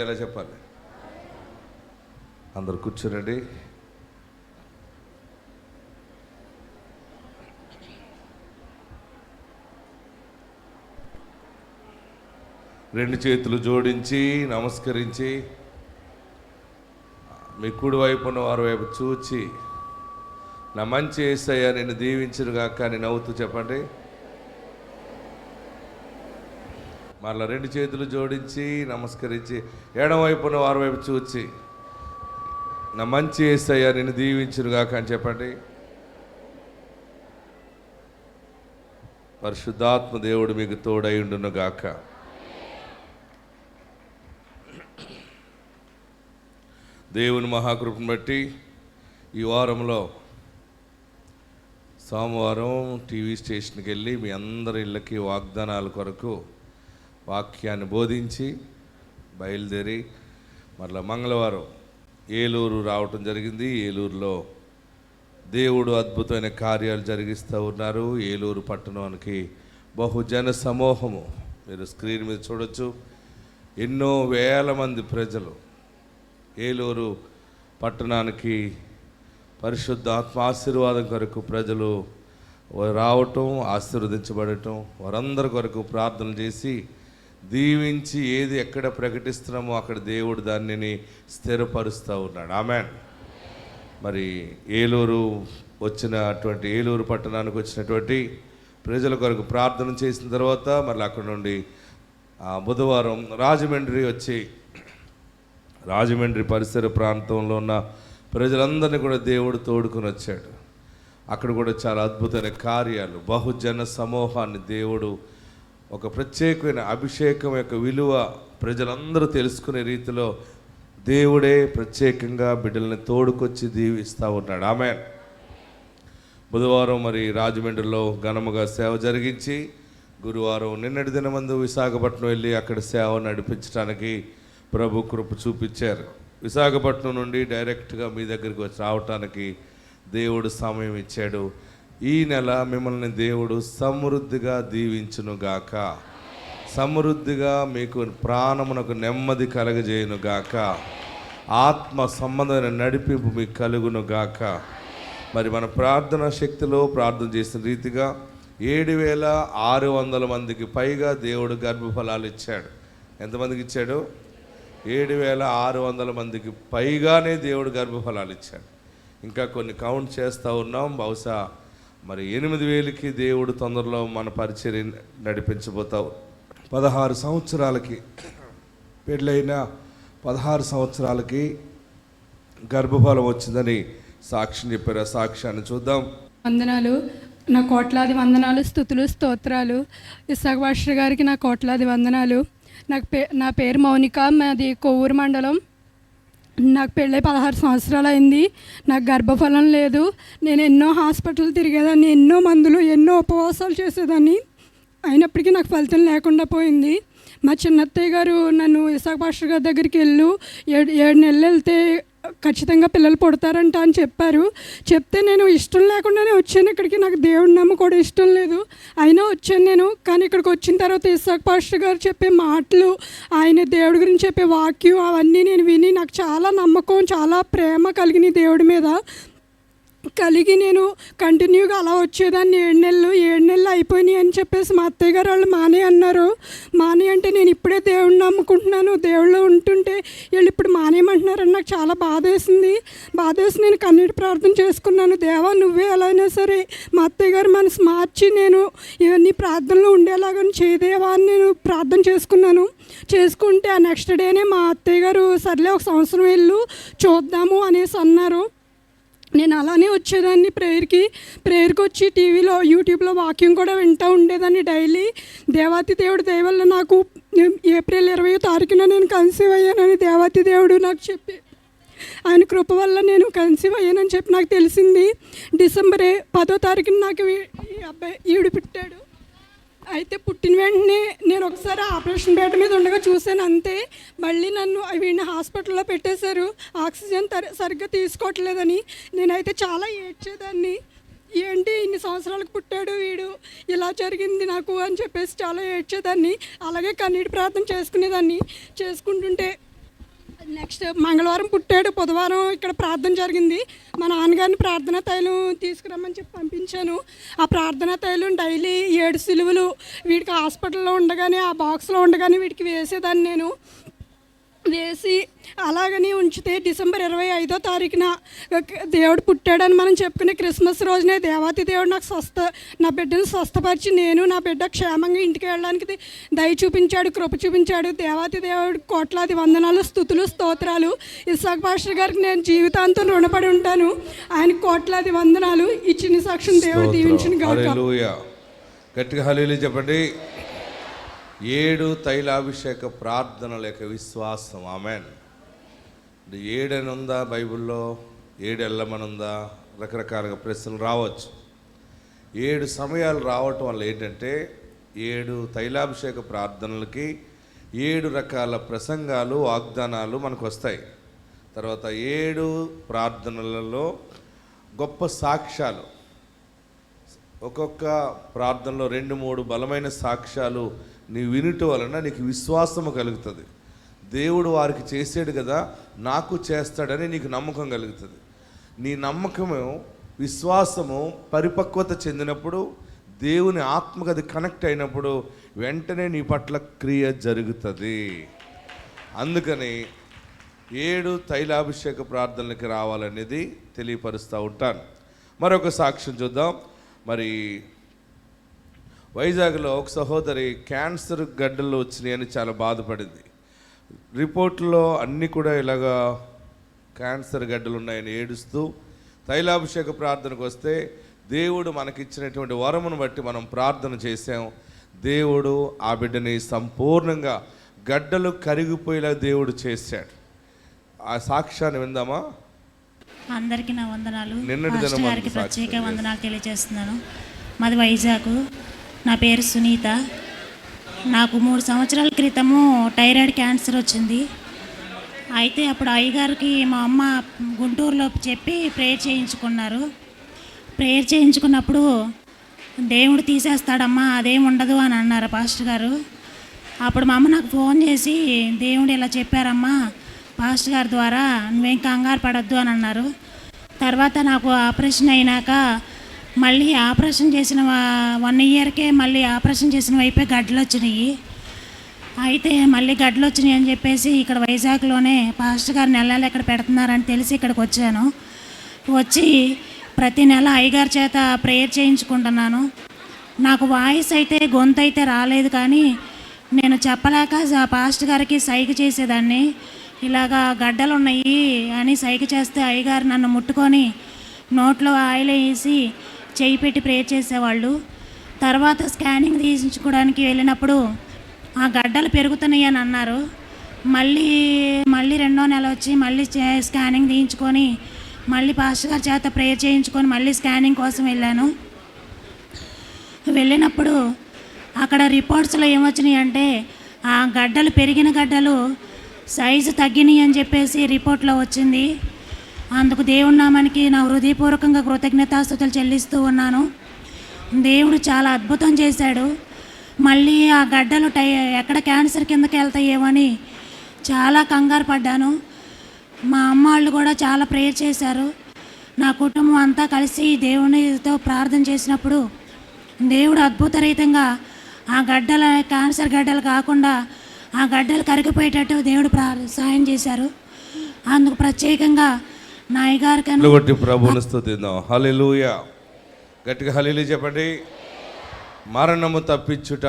ఎలా చెప్పాలి? అందరు కూర్చోరండి. రెండు చేతులు జోడించి నమస్కరించి మీ కుడి వైపున వారి వైపు చూచి, నా మంచి యేసయ్య నిన్ను దీవించునుగాక అని నవ్వుతూ చెప్పండి. మరలా రెండు చేతులు జోడించి నమస్కరించి ఎడమ వైపున వారి వైపు చూచి, నా మంచి యేసయ్య నిన్ను దీవించునుగాక అని చెప్పండి. పరిశుద్ధాత్మ దేవుడు మీకు తోడై ఉండునుగాక. దేవుని మహాకృపను బట్టి ఈ వారంలో సోమవారం టీవీ స్టేషన్కి వెళ్ళి మీ అందరి ఇళ్ళకి వాగ్దానాల కొరకు వాక్యాన్ని బోధించి బయలుదేరి మరలా మంగళవారం ఏలూరు రావటం జరిగింది. ఏలూరులో దేవుడు అద్భుతమైన కార్యాలు జరిగిస్తూ ఉన్నారు. ఏలూరు పట్టణానికి బహుజన సమూహము మీరు స్క్రీన్ మీద చూడొచ్చు. ఎన్నో వేల మంది ప్రజలు ఏలూరు పట్టణానికి పరిశుద్ధ ఆత్మ ఆశీర్వాదం కొరకు ప్రజలు రావటం, ఆశీర్వదించబడటం, వారందరి కొరకు ప్రార్థన చేసి దీవించి ఏది ఎక్కడ ప్రకటిస్తున్నామో అక్కడ దేవుడు దానిని స్థిరపరుస్తూ ఉన్నాడు. ఆమేన్. మరి ఏలూరు పట్టణానికి వచ్చినటువంటి ప్రజల కొరకు ప్రార్థన చేసిన తర్వాత మళ్ళీ అక్కడ నుండి బుధవారం రాజమండ్రి పరిసర ప్రాంతంలో ఉన్న ప్రజలందరినీ కూడా దేవుడు తోడుకొని వచ్చాడు. అక్కడ కూడా చాలా అద్భుతమైన కార్యాలు, బహుజన సమూహాన్ని దేవుడు ఒక ప్రత్యేకమైన అభిషేకం యొక్క విలువ ప్రజలందరూ తెలుసుకునే రీతిలో దేవుడే ప్రత్యేకంగా బిడ్డల్ని తోడుకొచ్చి దీవిస్తూ ఉన్నాడు. ఆమేన్. బుధవారం మరి రాజమండ్రిలో ఘనముగా సేవ జరిగించి గురువారం నిన్నటి దినమందు విశాఖపట్నం వెళ్ళి అక్కడ సేవ నడిపించడానికి ప్రభు కృప చూపించారు. విశాఖపట్నం నుండి డైరెక్ట్గా మీ దగ్గరికి వచ్చి రావటానికి దేవుడు సమయం ఇచ్చాడు. ఈ నెల మిమ్మల్ని దేవుడు సమృద్ధిగా దీవించునుగాక, సమృద్ధిగా మీకు ప్రాణమునకు నెమ్మది కలగజేయునుగాక, ఆత్మ సంబంధమైన నడిపింపు మీకు కలుగునుగాక. మరి మన ప్రార్థన శక్తిలో ప్రార్థన చేసిన రీతిగా 7,600 మందికి పైగా దేవుడు గర్భఫలాలు ఇచ్చాడు. ఎంతమందికి ఇచ్చాడు? 7,600 మందికి పైగానే దేవుడు గర్భఫలాలు ఇచ్చాడు. ఇంకా కొన్ని కౌంట్ చేస్తూ ఉన్నాం. బహుశా మరి 8,000కి దేవుడు తొందరలో మన పరిచర్య నడిపించబోతావు. 16 సంవత్సరాలకి పెళ్ళైన 16 సంవత్సరాలకి గర్భఫలం వచ్చిందని సాక్ష్యం చెప్పారు. ఆ సాక్ష్యాన్ని చూద్దాం. వందనాలు, నా కోట్లాది వందనాలు, స్తుతులు, స్తోత్రాలు. ఇస్సాక్ పాస్టర్ గారికి నా కోట్లాది వందనాలు. నా పేరు మౌనిక, మాది కొవ్వూరు మండలం. నాకు పెళ్ళై 16 సంవత్సరాలు అయింది. నాకు గర్భఫలం లేదు. నేను ఎన్నో హాస్పిటల్ తిరిగేదాన్ని, ఎన్నో మందులు, ఎన్నో ఉపవాసాలు చేసేదాన్ని. అయినప్పటికీ నాకు ఫలితం లేకుండా పోయింది. మా చిన్నత్తయ్య గారు నన్ను ఇస్సాక్ పాస్టర్ గారి దగ్గరికి ఏడు నెలలు వెళ్తే ఖచ్చితంగా పిల్లలు పుడతారంట అని చెప్పారు. చెప్తే నేను ఇష్టం లేకుండానే వచ్చాను ఇక్కడికి. నాకు దేవుడి నమ్మ కూడా ఇష్టం లేదు, అయినా వచ్చాను నేను. కానీ ఇక్కడికి వచ్చిన తర్వాత ఇస్సాక్ పాస్టర్ గారు చెప్పే మాటలు, ఆయన దేవుడి గురించి చెప్పే వాక్యం అవన్నీ నేను విని నాకు చాలా నమ్మకం, చాలా ప్రేమ కలిగినాయి దేవుడి మీద కలిగి నేను కంటిన్యూగా అలా వచ్చేదాన్ని. 7 నెలలు అయిపోయినాయి అని చెప్పేసి మా అత్తయ్య గారు వాళ్ళు మానే అన్నారు. మానే అంటే నేను ఇప్పుడే దేవుడిని నమ్ముకుంటున్నాను, దేవుళ్ళు ఉంటుంటే వీళ్ళు ఇప్పుడు మానేయమంటున్నారని నాకు చాలా బాధ వేసి నేను కన్నీటి ప్రార్థన చేసుకున్నాను. దేవా, నువ్వే ఎలా అయినా సరే మా అత్తయ్య గారు మనసు మార్చి నేను ఇవన్నీ ప్రార్థనలో ఉండేలాగా చేయదేవా అని నేను ప్రార్థన చేసుకుంటే ఆ నెక్స్ట్ డేనే మా అత్తయ్య గారు సర్లే 1 సంవత్సరం వెళ్ళు చూద్దాము అనేసి అన్నారు. నేను అలానే వచ్చేదాన్ని ప్రేయర్కి వచ్చి టీవీలో యూట్యూబ్లో వాక్యం కూడా వింటూ ఉండేదాన్ని డైలీ. దేవాతి దేవుడు దయ వల్ల నాకు ఏప్రిల్ 20వ తారీఖున నేను కన్సీవ్ అయ్యానని దేవాతి దేవుడు నాకు చెప్పి, ఆయన కృప వల్ల నేను కన్సీవ్ అయ్యానని చెప్పి నాకు తెలిసింది. డిసెంబర్ 10వ తారీఖున నాకు ఈ అబ్బాయి ఈడు పుట్టాడు. అయితే పుట్టిన వెంటనే నేను ఒకసారి ఆపరేషన్ బెడ్ మీద ఉండగా చూశాను అంతే. మళ్ళీ నన్ను వీడిని హాస్పిటల్లో పెట్టేశారు, ఆక్సిజన్ సరిగ్గా తీసుకోవట్లేదని. నేనైతే చాలా ఏడ్చేదాన్ని. ఏంటి ఇన్ని సంవత్సరాలకు పుట్టాడు వీడు, ఇలా జరిగింది నాకు అని చెప్పేసి చాలా ఏడ్చేదాన్ని. అలాగే కన్నీటి ప్రార్థన చేసుకునేదాన్ని. చేసుకుంటుంటే నెక్స్ట్ మంగళవారం పుట్టాడు, బుధవారం ఇక్కడ ప్రార్థన జరిగింది. మా నాన్నగారిని ప్రార్థనా తైలం తీసుకురమ్మని చెప్పి పంపించాను. ఆ ప్రార్థనా తైలం డైలీ 7 సిలువలు వీడికి హాస్పిటల్లో ఉండగానే ఆ బాక్స్లో ఉండగానే వీడికి వేసేదాన్ని. నేను వేసి అలాగని ఉంచితే డిసెంబర్ 25వ తారీఖున దేవుడు పుట్టాడని మనం చెప్పుకునే క్రిస్మస్ రోజునే దేవాతి దేవుడు నాకు నా బిడ్డను స్వస్థపరిచి నేను నా బిడ్డ క్షేమంగా ఇంటికి వెళ్ళడానికి దయ చూపించాడు, కృప చూపించాడు. దేవాతి దేవుడు కోట్లాది వందనాలు, స్తుతులు, స్తోత్రాలు. ఇస్సాక్ పాస్టర్ గారికి నేను జీవితాంతం రుణపడి ఉంటాను. ఆయనకు కోట్లాది వందనాలు. ఈ చిన్న సాక్ష్యం దేవుడు దీవించిన గాక. హల్లెలూయా. గట్టిగా హల్లెలూయా చెప్పండి. 7 తైలాభిషేక ప్రార్థనల యొక్క విశ్వాసం. ఆమెన్. 7 అని ఉందా బైబిల్లో? 7 వెళ్ళమని ఉందా? రకరకాలుగా ప్రశ్నలు రావచ్చు. 7 సమయాలు రావటం వల్ల ఏంటంటే 7 తైలాభిషేక ప్రార్థనలకి 7 రకాల ప్రసంగాలు, వాగ్దానాలు మనకు వస్తాయి. తర్వాత 7 ప్రార్థనలలో గొప్ప సాక్ష్యాలు, ఒక్కొక్క ప్రార్థనలో 2-3 బలమైన సాక్ష్యాలు నీ వినుట వలన నీకు విశ్వాసము కలుగుతుంది. దేవుడు వారికి చేసాడు కదా, నాకు చేస్తాడని నీకు నమ్మకం కలుగుతుంది. నీ నమ్మకము, విశ్వాసము పరిపక్వత చెందినప్పుడు, దేవుని ఆత్మకు అది కనెక్ట్ అయినప్పుడు వెంటనే నీ పట్ల క్రియ జరుగుతుంది. అందుకని 7 తైలాభిషేక ప్రార్థనలకి రావాలనేది తెలియపరుస్తూ ఉంటాను. మరొక సాక్ష్యం చూద్దాం. మరి వైజాగ్లో ఒక సహోదరి క్యాన్సర్ గడ్డలు వచ్చినాయని చాలా బాధపడింది. రిపోర్ట్లో అన్నీ కూడా ఇలాగా క్యాన్సర్ గడ్డలు ఉన్నాయని ఏడుస్తూ తైలాభిషేక ప్రార్థనకు వస్తే దేవుడు మనకిచ్చినటువంటి వరమును బట్టి మనం ప్రార్థన చేసాం. దేవుడు ఆ బిడ్డని సంపూర్ణంగా గడ్డలు కరిగిపోయేలా దేవుడు చేశాడు. ఆ సాక్ష్యాన్ని విందామా? అందరికీ నా వందనాలు. పాస్టర్ గారికి ప్రత్యేక వందనాలు తెలియజేస్తున్నాను. మాది వైజాగ్. నా పేరు సునీత. నాకు 3 సంవత్సరాల క్రితము థైరాయిడ్ క్యాన్సర్ వచ్చింది. అయితే అప్పుడు అయ్యగారికి మా అమ్మ గుంటూరులో చెప్పి ప్రేయర్ చేయించుకున్నారు. ప్రేయర్ చేయించుకున్నప్పుడు దేవుడు తీసేస్తాడమ్మా, అదేం ఉండదు అని అన్నారు పాస్టర్ గారు. అప్పుడు మా అమ్మ నాకు ఫోన్ చేసి దేవుడు ఇలా చెప్పారమ్మా పాస్టర్ గారి ద్వారా, నువ్వేం కంగారు పడొద్దు అని అన్నారు. తర్వాత నాకు ఆపరేషన్ అయినాక మళ్ళీ ఆపరేషన్ చేసిన 1 ఇయర్కే మళ్ళీ ఆపరేషన్ చేసిన వైపే గడ్డలు వచ్చినాయి. అయితే మళ్ళీ గడ్డలు వచ్చినాయి అని చెప్పేసి ఇక్కడ వైజాగ్లోనే పాస్టర్ గారు నెలలు ఎక్కడ పెడుతున్నారని తెలిసి ఇక్కడికి వచ్చాను. వచ్చి ప్రతి నెల అయ్యగారి చేత ప్రేయర్ చేయించుకుంటున్నాను. నాకు వాయిస్ అయితే, గొంతు అయితే రాలేదు, కానీ నేను చెప్పలేక పాస్టర్ గారికి సైగ చేసేదాన్ని. ఇలాగా గడ్డలు ఉన్నాయి అని సైగ చేస్తే అయ్యగారు నన్ను ముట్టుకొని నోట్లో ఆయిల్ వేసి చేయి పెట్టి ప్రేయర్ చేసేవాళ్ళు. తర్వాత స్కానింగ్ తీయించుకోవడానికి వెళ్ళినప్పుడు ఆ గడ్డలు పెరుగుతున్నాయి అని అన్నారు. మళ్ళీ 2వ నెల వచ్చి మళ్ళీ స్కానింగ్ తీయించుకొని మళ్ళీ పాస్టర్ గారి చేత ప్రేయర్ చేయించుకొని మళ్ళీ స్కానింగ్ కోసం వెళ్ళాను. వెళ్ళినప్పుడు అక్కడ రిపోర్ట్స్లో ఏమొచ్చినాయి అంటే ఆ గడ్డలు, పెరిగిన గడ్డలు సైజు తగ్గినాయి అని చెప్పేసి రిపోర్ట్లో వచ్చింది. అందుకు దేవుడి నామానికి నా హృదయపూర్వకంగా కృతజ్ఞతాస్తుతులు చెల్లిస్తూ ఉన్నాను. దేవుడు చాలా అద్భుతం చేశాడు. మళ్ళీ ఆ గడ్డలు ఎక్కడ క్యాన్సర్ కిందకి వెళ్తాయేమని చాలా కంగారు పడ్డాను. మా అమ్మ వాళ్ళు కూడా చాలా ప్రేయర్ చేశారు. నా కుటుంబం అంతా కలిసి దేవునితో ప్రార్థన చేసినప్పుడు దేవుడు అద్భుతరీతంగా ఆ గడ్డల, క్యాన్సర్ గడ్డలు కాకుండా ఆ గడ్డలు కరిగిపోయేటట్టు దేవుడు సహాయం చేశారు. అందుకు ప్రత్యేకంగా నా అయ్యగారికి ప్రభువుని స్తుతిద్దాం. హల్లెలూయా. గట్టిగా హల్లెలూయా చెప్పండి. మరణము తప్పించుట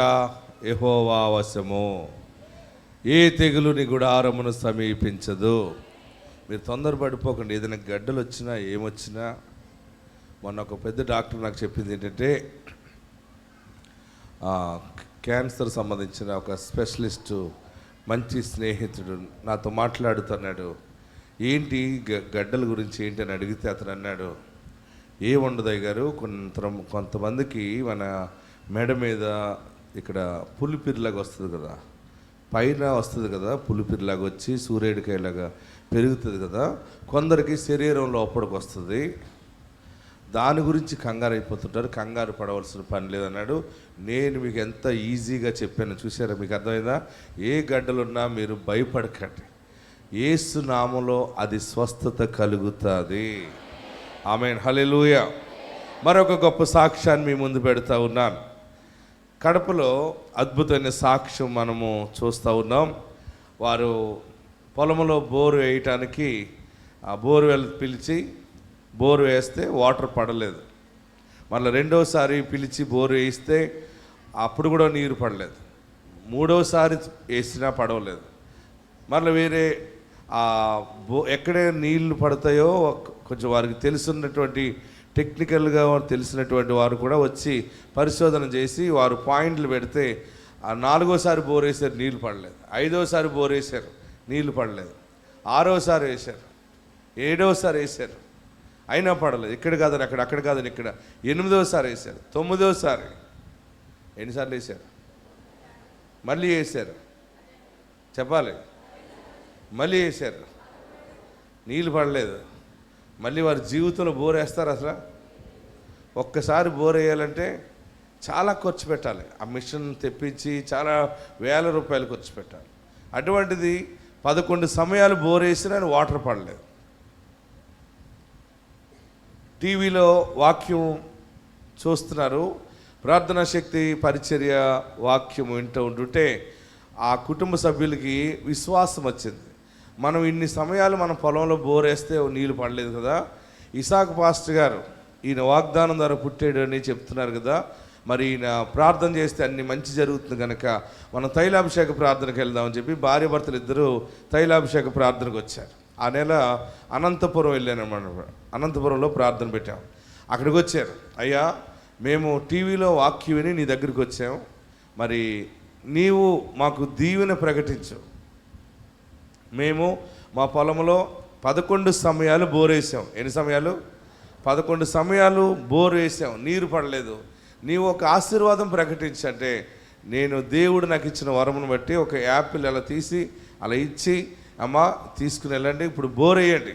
యెహోవా వశము, ఏ తెగులు నీ గుడారమును సమీపించదు. మీరు తొందరపడిపోకండి. ఏదైనా గడ్డలు వచ్చినా ఏమొచ్చినా, మొన్న ఒక పెద్ద డాక్టర్ నాకు చెప్పింది ఏంటంటే, క్యాన్సర్ సంబంధించిన ఒక స్పెషలిస్టు, మంచి స్నేహితుడు నాతో మాట్లాడుతున్నాడు. ఏంటి గడ్డల గురించి ఏంటి అని అడిగితే అతను అన్నాడు, ఏముండదయ్య గారు, కొంతమందికి మన మెడ మీద ఇక్కడ పులిపిరిలాగా వస్తుంది కదా, పైన వస్తుంది కదా, పులిపిరిలాగా వచ్చి సూర్యుడికాయలాగా పెరుగుతుంది కదా, కొందరికి శరీరంలో అప్పటికి వస్తుంది, దాని గురించి కంగారు అయిపోతుంటారు, కంగారు పడవలసిన పని లేదన్నాడు. నేను మీకు ఎంత ఈజీగా చెప్పాను చూసారా? మీకు అర్థమైందా? ఏ గడ్డలున్నా మీరు భయపడకండి. యేసు నామములో అది స్వస్థత కలుగుతుంది. ఆమేన్, హల్లెలూయా. మరొక గొప్ప సాక్ష్యాన్ని మీ ముందు పెడతా ఉన్నాను. కడపలో అద్భుతమైన సాక్ష్యం మనము చూస్తూ ఉన్నాం. వారు పొలంలో బోరు వేయటానికి ఆ బోర్వెల్ పిలిచి బోరు వేస్తే వాటర్ పడలేదు. మళ్ళీ రెండోసారి పిలిచి బోరు వేయిస్తే అప్పుడు కూడా నీరు పడలేదు. మూడోసారి వేసినా పడవలేదు. మళ్ళీ వేరే ఎక్కడే నీళ్లు పడతాయో కొంచెం వారికి తెలుసున్నటువంటి టెక్నికల్గా తెలిసినటువంటి వారు కూడా వచ్చి పరిశోధన చేసి వారు పాయింట్లు పెడితే ఆ 4వసారి బోర్ వేసారు, నీళ్ళు పడలేదు. 5వసారి బోర్ వేశారు, నీళ్ళు పడలేదు. 6వసారి వేశారు, 7వసారి వేశారు, అయినా పడలేదు. ఇక్కడ కాదని అక్కడ, అక్కడ కాదని ఇక్కడ. 8వసారి వేశారు, 9వసారి. ఎన్నిసార్లు వేశారు? మళ్ళీ వేశారు, చెప్పాలి. మళ్ళీ వేశారు, నీళ్ళు పడలేదు. మళ్ళీ వారి జీవితంలో బోర్ వేస్తారు అసలు? ఒక్కసారి బోర్ వేయాలంటే చాలా ఖర్చు పెట్టాలి. ఆ మిషన్ తెప్పించి చాలా వేల రూపాయలు ఖర్చు పెట్టాలి. అటువంటిది 11 సమయాలు బోర్ వేసినా వాటర్ పడలేదు. టీవీలో వాక్యం చూస్తున్నారు, ప్రార్థనా శక్తి పరిచర్య వాక్యం వింటూ ఉంటుంటే ఆ కుటుంబ సభ్యులకి విశ్వాసం వచ్చింది. మనం ఇన్ని సమయాలు మన పొలంలో బోరేస్తే నీళ్ళు పడలేదు కదా, ఇసాక్ పాస్టర్ గారు ఈయన వాగ్దానం ద్వారా పుట్టాడు అని చెప్తున్నారు కదా, మరి ఈయన ప్రార్థన చేస్తే అన్ని మంచి జరుగుతుంది కనుక మనం తైలాభిషేక ప్రార్థనకు వెళ్దామని చెప్పి భార్య భర్తలు ఇద్దరు తైలాభిషేక ప్రార్థనకు వచ్చారు. ఆ నెల అనంతపురం వెళ్ళాను అన్నమాట. అనంతపురంలో ప్రార్థన పెట్టాం. అక్కడికి వచ్చారు. అయ్యా, మేము టీవీలో వాక్యం విని నీ దగ్గరికి వచ్చాము, మరి నీవు మాకు దీవెన ప్రకటించు. మేము మా పొలంలో 11 సమయాలు బోర్ వేసాం. ఎన్ని సమయాలు? 11 సమయాలు బోర్ వేసాం, నీరు పడలేదు. నీవు ఒక ఆశీర్వాదం ప్రకటించంటే నేను దేవుడు నాకు ఇచ్చిన వరమును బట్టి ఒక యాపిల్ అలా తీసి అలా ఇచ్చి, అమ్మ తీసుకుని వెళ్ళండి, ఇప్పుడు బోర్ వేయండి,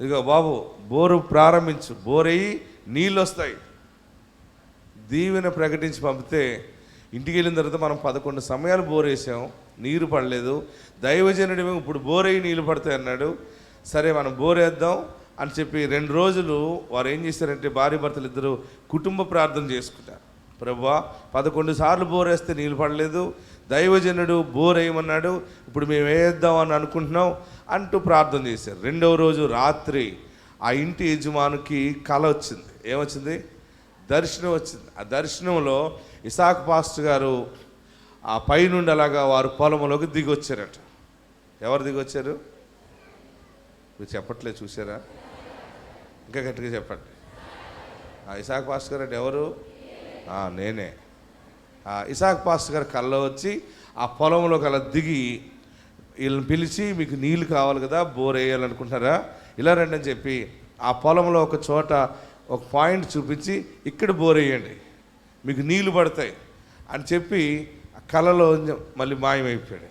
ఇదిగో బాబు బోరు ప్రారంభించు, బోర్ వేయి, నీళ్ళు వస్తాయి. దీవెన ప్రకటించి పంపితే ఇంటికి వెళ్ళిన తర్వాత మనం 11 సమయాలు బోర్ వేసాం, నీరు పడలేదు. దైవజనుడు ఇప్పుడు బోర్ అయ్యి నీళ్ళు పడతాయి అన్నాడు. సరే మనం బోర్ వేద్దాం అని చెప్పి 2 రోజులు వారు ఏం చేశారంటే భార్య భర్తలు ఇద్దరు కుటుంబ ప్రార్థన చేసుకుంటారు. ప్రభువా, 11 సార్లు బోర్ వేస్తే నీళ్ళు పడలేదు, దైవజనుడు బోర్ వేయమన్నాడు, ఇప్పుడు మేము వేద్దాం అని అనుకుంటున్నాం అంటూ ప్రార్థన చేశారు. 2వ రోజు రాత్రి ఆ ఇంటి యజమానికి కల వచ్చింది. ఏమొచ్చింది? దర్శనం వచ్చింది. ఆ దర్శనంలో ఇసాక్ పాస్టర్ గారు ఆ పైనుండి అలాగా వారు పొలంలోకి దిగి వచ్చారట. ఎవరు దిగి వచ్చారు? మీరు చెప్పట్లేదు, చూసారా? ఇంకా గట్టిగా చెప్పండి. ఇసాక్ పాస్టర్ గారు అంటే ఎవరు? నేనే. ఇసాక్ పాస్టర్ గారు కల్లో వచ్చి ఆ పొలంలోకి అలా దిగి వీళ్ళని పిలిచి, మీకు నీళ్ళు కావాలి కదా, బోర్ వేయాలనుకుంటున్నారా, ఇలా రండి అని చెప్పి ఆ పొలంలో ఒక చోట ఒక పాయింట్ చూపించి, ఇక్కడ బోర్ వేయండి, మీకు నీళ్ళు పడతాయి అని చెప్పి కళలో మళ్ళీ మాయమైపోయాడు.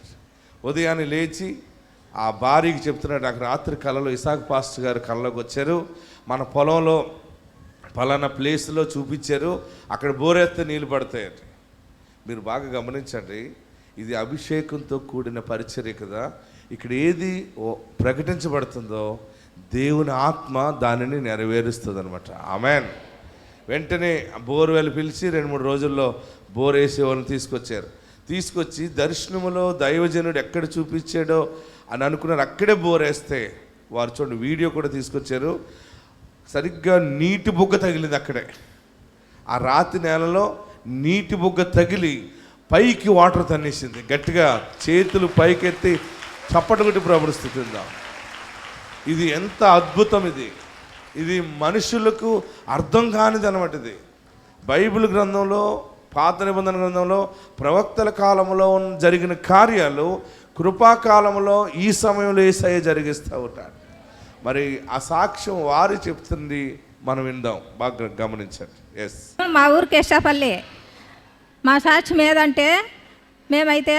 ఉదయాన్నే లేచి ఆ భార్యకి చెప్తున్నాడు, నాకు రాత్రి కళలో ఇసాక్ పాస్టర్ గారు కళలోకి వచ్చారు, మన పొలంలో ఫలానా ప్లేస్లో చూపించారు, అక్కడ బోరేస్తే నీళ్ళు పడతాయండి. మీరు బాగా గమనించండి, ఇది అభిషేకంతో కూడిన పరిచర్య కదా. ఇక్కడ ఏది ప్రకటించబడుతుందో దేవుని ఆత్మ దానిని నెరవేరుస్తుంది అనమాట. ఆమెన్. వెంటనే బోర్వెల్ పిలిచి 2-3 రోజుల్లో బోర్ వేసే వాళ్ళని తీసుకొచ్చి దర్శనములో దైవజనుడు ఎక్కడ చూపించాడో అని అనుకున్నారు. అక్కడే బోర్ వేస్తే వారు చూడండి, వీడియో కూడా తీసుకొచ్చారు. సరిగ్గా నీటి బుగ్గ తగిలింది అక్కడే. ఆ రాతి నేలలో నీటి బుగ్గ తగిలి పైకి వాటర్ తన్నేసింది. గట్టిగా చేతులు పైకెత్తి చప్పట కొట్టి ప్రభుని స్తుతిద్దాం. ఇది ఎంత అద్భుతం! ఇది మనుషులకు అర్థం కానిది అనమాట. ఇది బైబిల్ గ్రంథంలో, పాత నిబంధన గ్రంథంలో ప్రవక్తల కాలంలో జరిగిన కార్యాలు కృపాకాలంలో ఈ సమయంలో యేసయ్య జరిగిస్తూ ఉంటాడు. మరి ఆ సాక్ష్యం వారు చెప్తుంది, మనం విందాం, బాగా గమనించండి. ఎస్, మా ఊరు కేశాపల్లి. మా సాక్ష్యం ఏదంటే, మేమైతే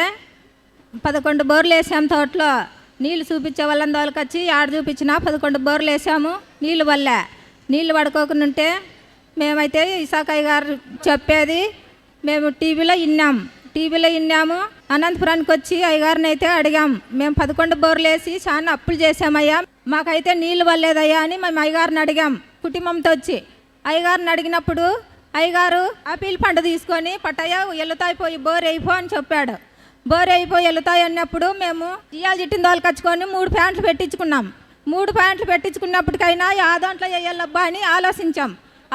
11 బోర్లు వేసాము. తోటలో నీళ్ళు చూపించే వాళ్ళని తోలుకొచ్చి ఆడ చూపించినా 11 బోర్లు వేసాము, నీళ్ళు వల్లే. నీళ్ళు పడుకోకుండా ఉంటే మేమైతే ఇసాకయ్య గారు చెప్పేది మేము టీవీలో విన్నాము. అనంతపురానికి వచ్చి అయ్యగారిని అయితే అడిగాం. మేము 11 బోర్లు వేసి చాలా అప్పులు చేసామయ్యా, మాకైతే నీళ్ళు వల్లేదయ్యా అని మేము అయ్యగారిని అడిగాం కుటుంబంతో వచ్చి. అయ్యగారిని అడిగినప్పుడు అయ్యగారు ఆపిల్ పంట తీసుకొని పట్టయ్య ఎల్లుతాయిపోయి బోర్ అయిపో అని చెప్పాడు. బోర్ అయిపోయి ఎల్లుతాయి అన్నప్పుడు మేము జియాల జిట్టిన దోలుకొచ్చుకొని 3 ప్యాంట్లు పెట్టించుకున్నాం. 3 ప్యాంట్లు పెట్టించుకున్నప్పటికైనా ఆ దాంట్లో వేయాలబ్బా అని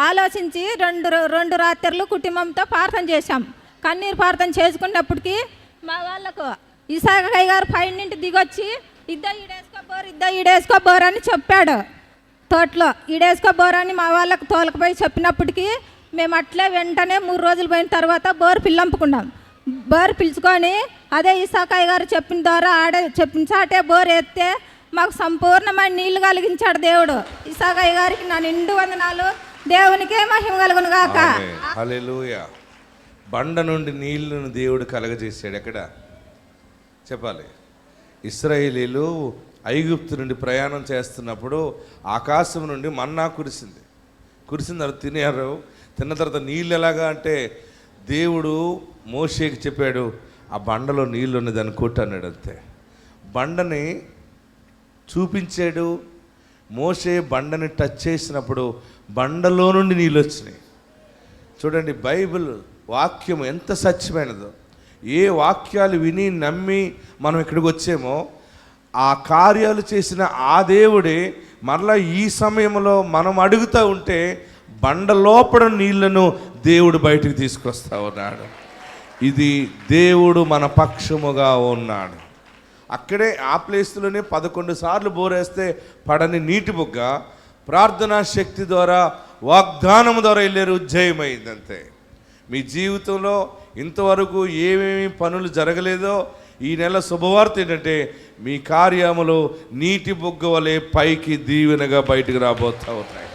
ఆలోచించి రెండు రాత్రులు కుటుంబంతో ప్రార్థన చేశాం. కన్నీరు ప్రార్థన చేసుకున్నప్పటికీ మా వాళ్ళకు ఇసాకయ్య గారు పైనుండి దిగొచ్చి ఈడేసుకోబోరు అని చెప్పాడు. తోటలో ఈడేసుకోబోరు అని మా వాళ్ళకు తోలకపోయి చెప్పినప్పటికీ మేము అట్లే వెంటనే 3 రోజులు పోయిన తర్వాత బోరు పిల్లంపుకున్నాం. బోరు పిలుచుకొని అదే ఇసాకయ్య గారు చెప్పిన ద్వారా చెప్పిన చాటే బోరు ఎత్తే మాకు సంపూర్ణమైన నీళ్లు కలిగించాడు దేవుడు. ఇసాకయ్య గారికి నా నిండు వందనాలు. దేవునికే మహిమ కలుగును గాక. హల్లెలూయా. బండ నుండి నీళ్లను దేవుడు కలగజేశాడు. ఎక్కడ చెప్పాలి? ఇశ్రాయేలీలు ఐగుప్తు నుండి ప్రయాణం చేస్తున్నప్పుడు ఆకాశం నుండి మన్నా కురిసిన తర్వాత తినారు. తిన్న తర్వాత నీళ్ళు ఎలాగా అంటే దేవుడు మోషేకి చెప్పాడు, ఆ బండలో నీళ్ళు ఉన్నది అని కొట్టన్నాడు. అంతే, బండని చూపించాడు. మోషే బండని టచ్ చేసినప్పుడు బండలో నుండి నీళ్ళు వచ్చినాయి. చూడండి, బైబిల్ వాక్యం ఎంత సత్యమైనదో. ఏ వాక్యాలు విని నమ్మి మనం ఇక్కడికి వచ్చామో ఆ కార్యాలు చేసిన ఆ దేవుడే మరలా ఈ సమయంలో మనం అడుగుతూ ఉంటే బండ లోపల నీళ్లను దేవుడు బయటికి తీసుకొస్తా ఉన్నాడు. ఇది దేవుడు మన పక్షముగా ఉన్నాడు. అక్కడే ఆ ప్లేస్లోనే 11 సార్లు బోరేస్తే పడని నీటి బుగ్గ ప్రార్థనా శక్తి ద్వారా వాగ్దానం ద్వారా వెళ్ళారు, జయమైంది. అంతే. మీ జీవితంలో ఇంతవరకు ఏమేమి పనులు జరగలేదో ఈ నెల శుభవార్త ఏంటంటే మీ కార్యములు నీటి బుగ్గ వలె పైకి దీవెనగా బయటకు రాబోతూ ఉన్నాయి.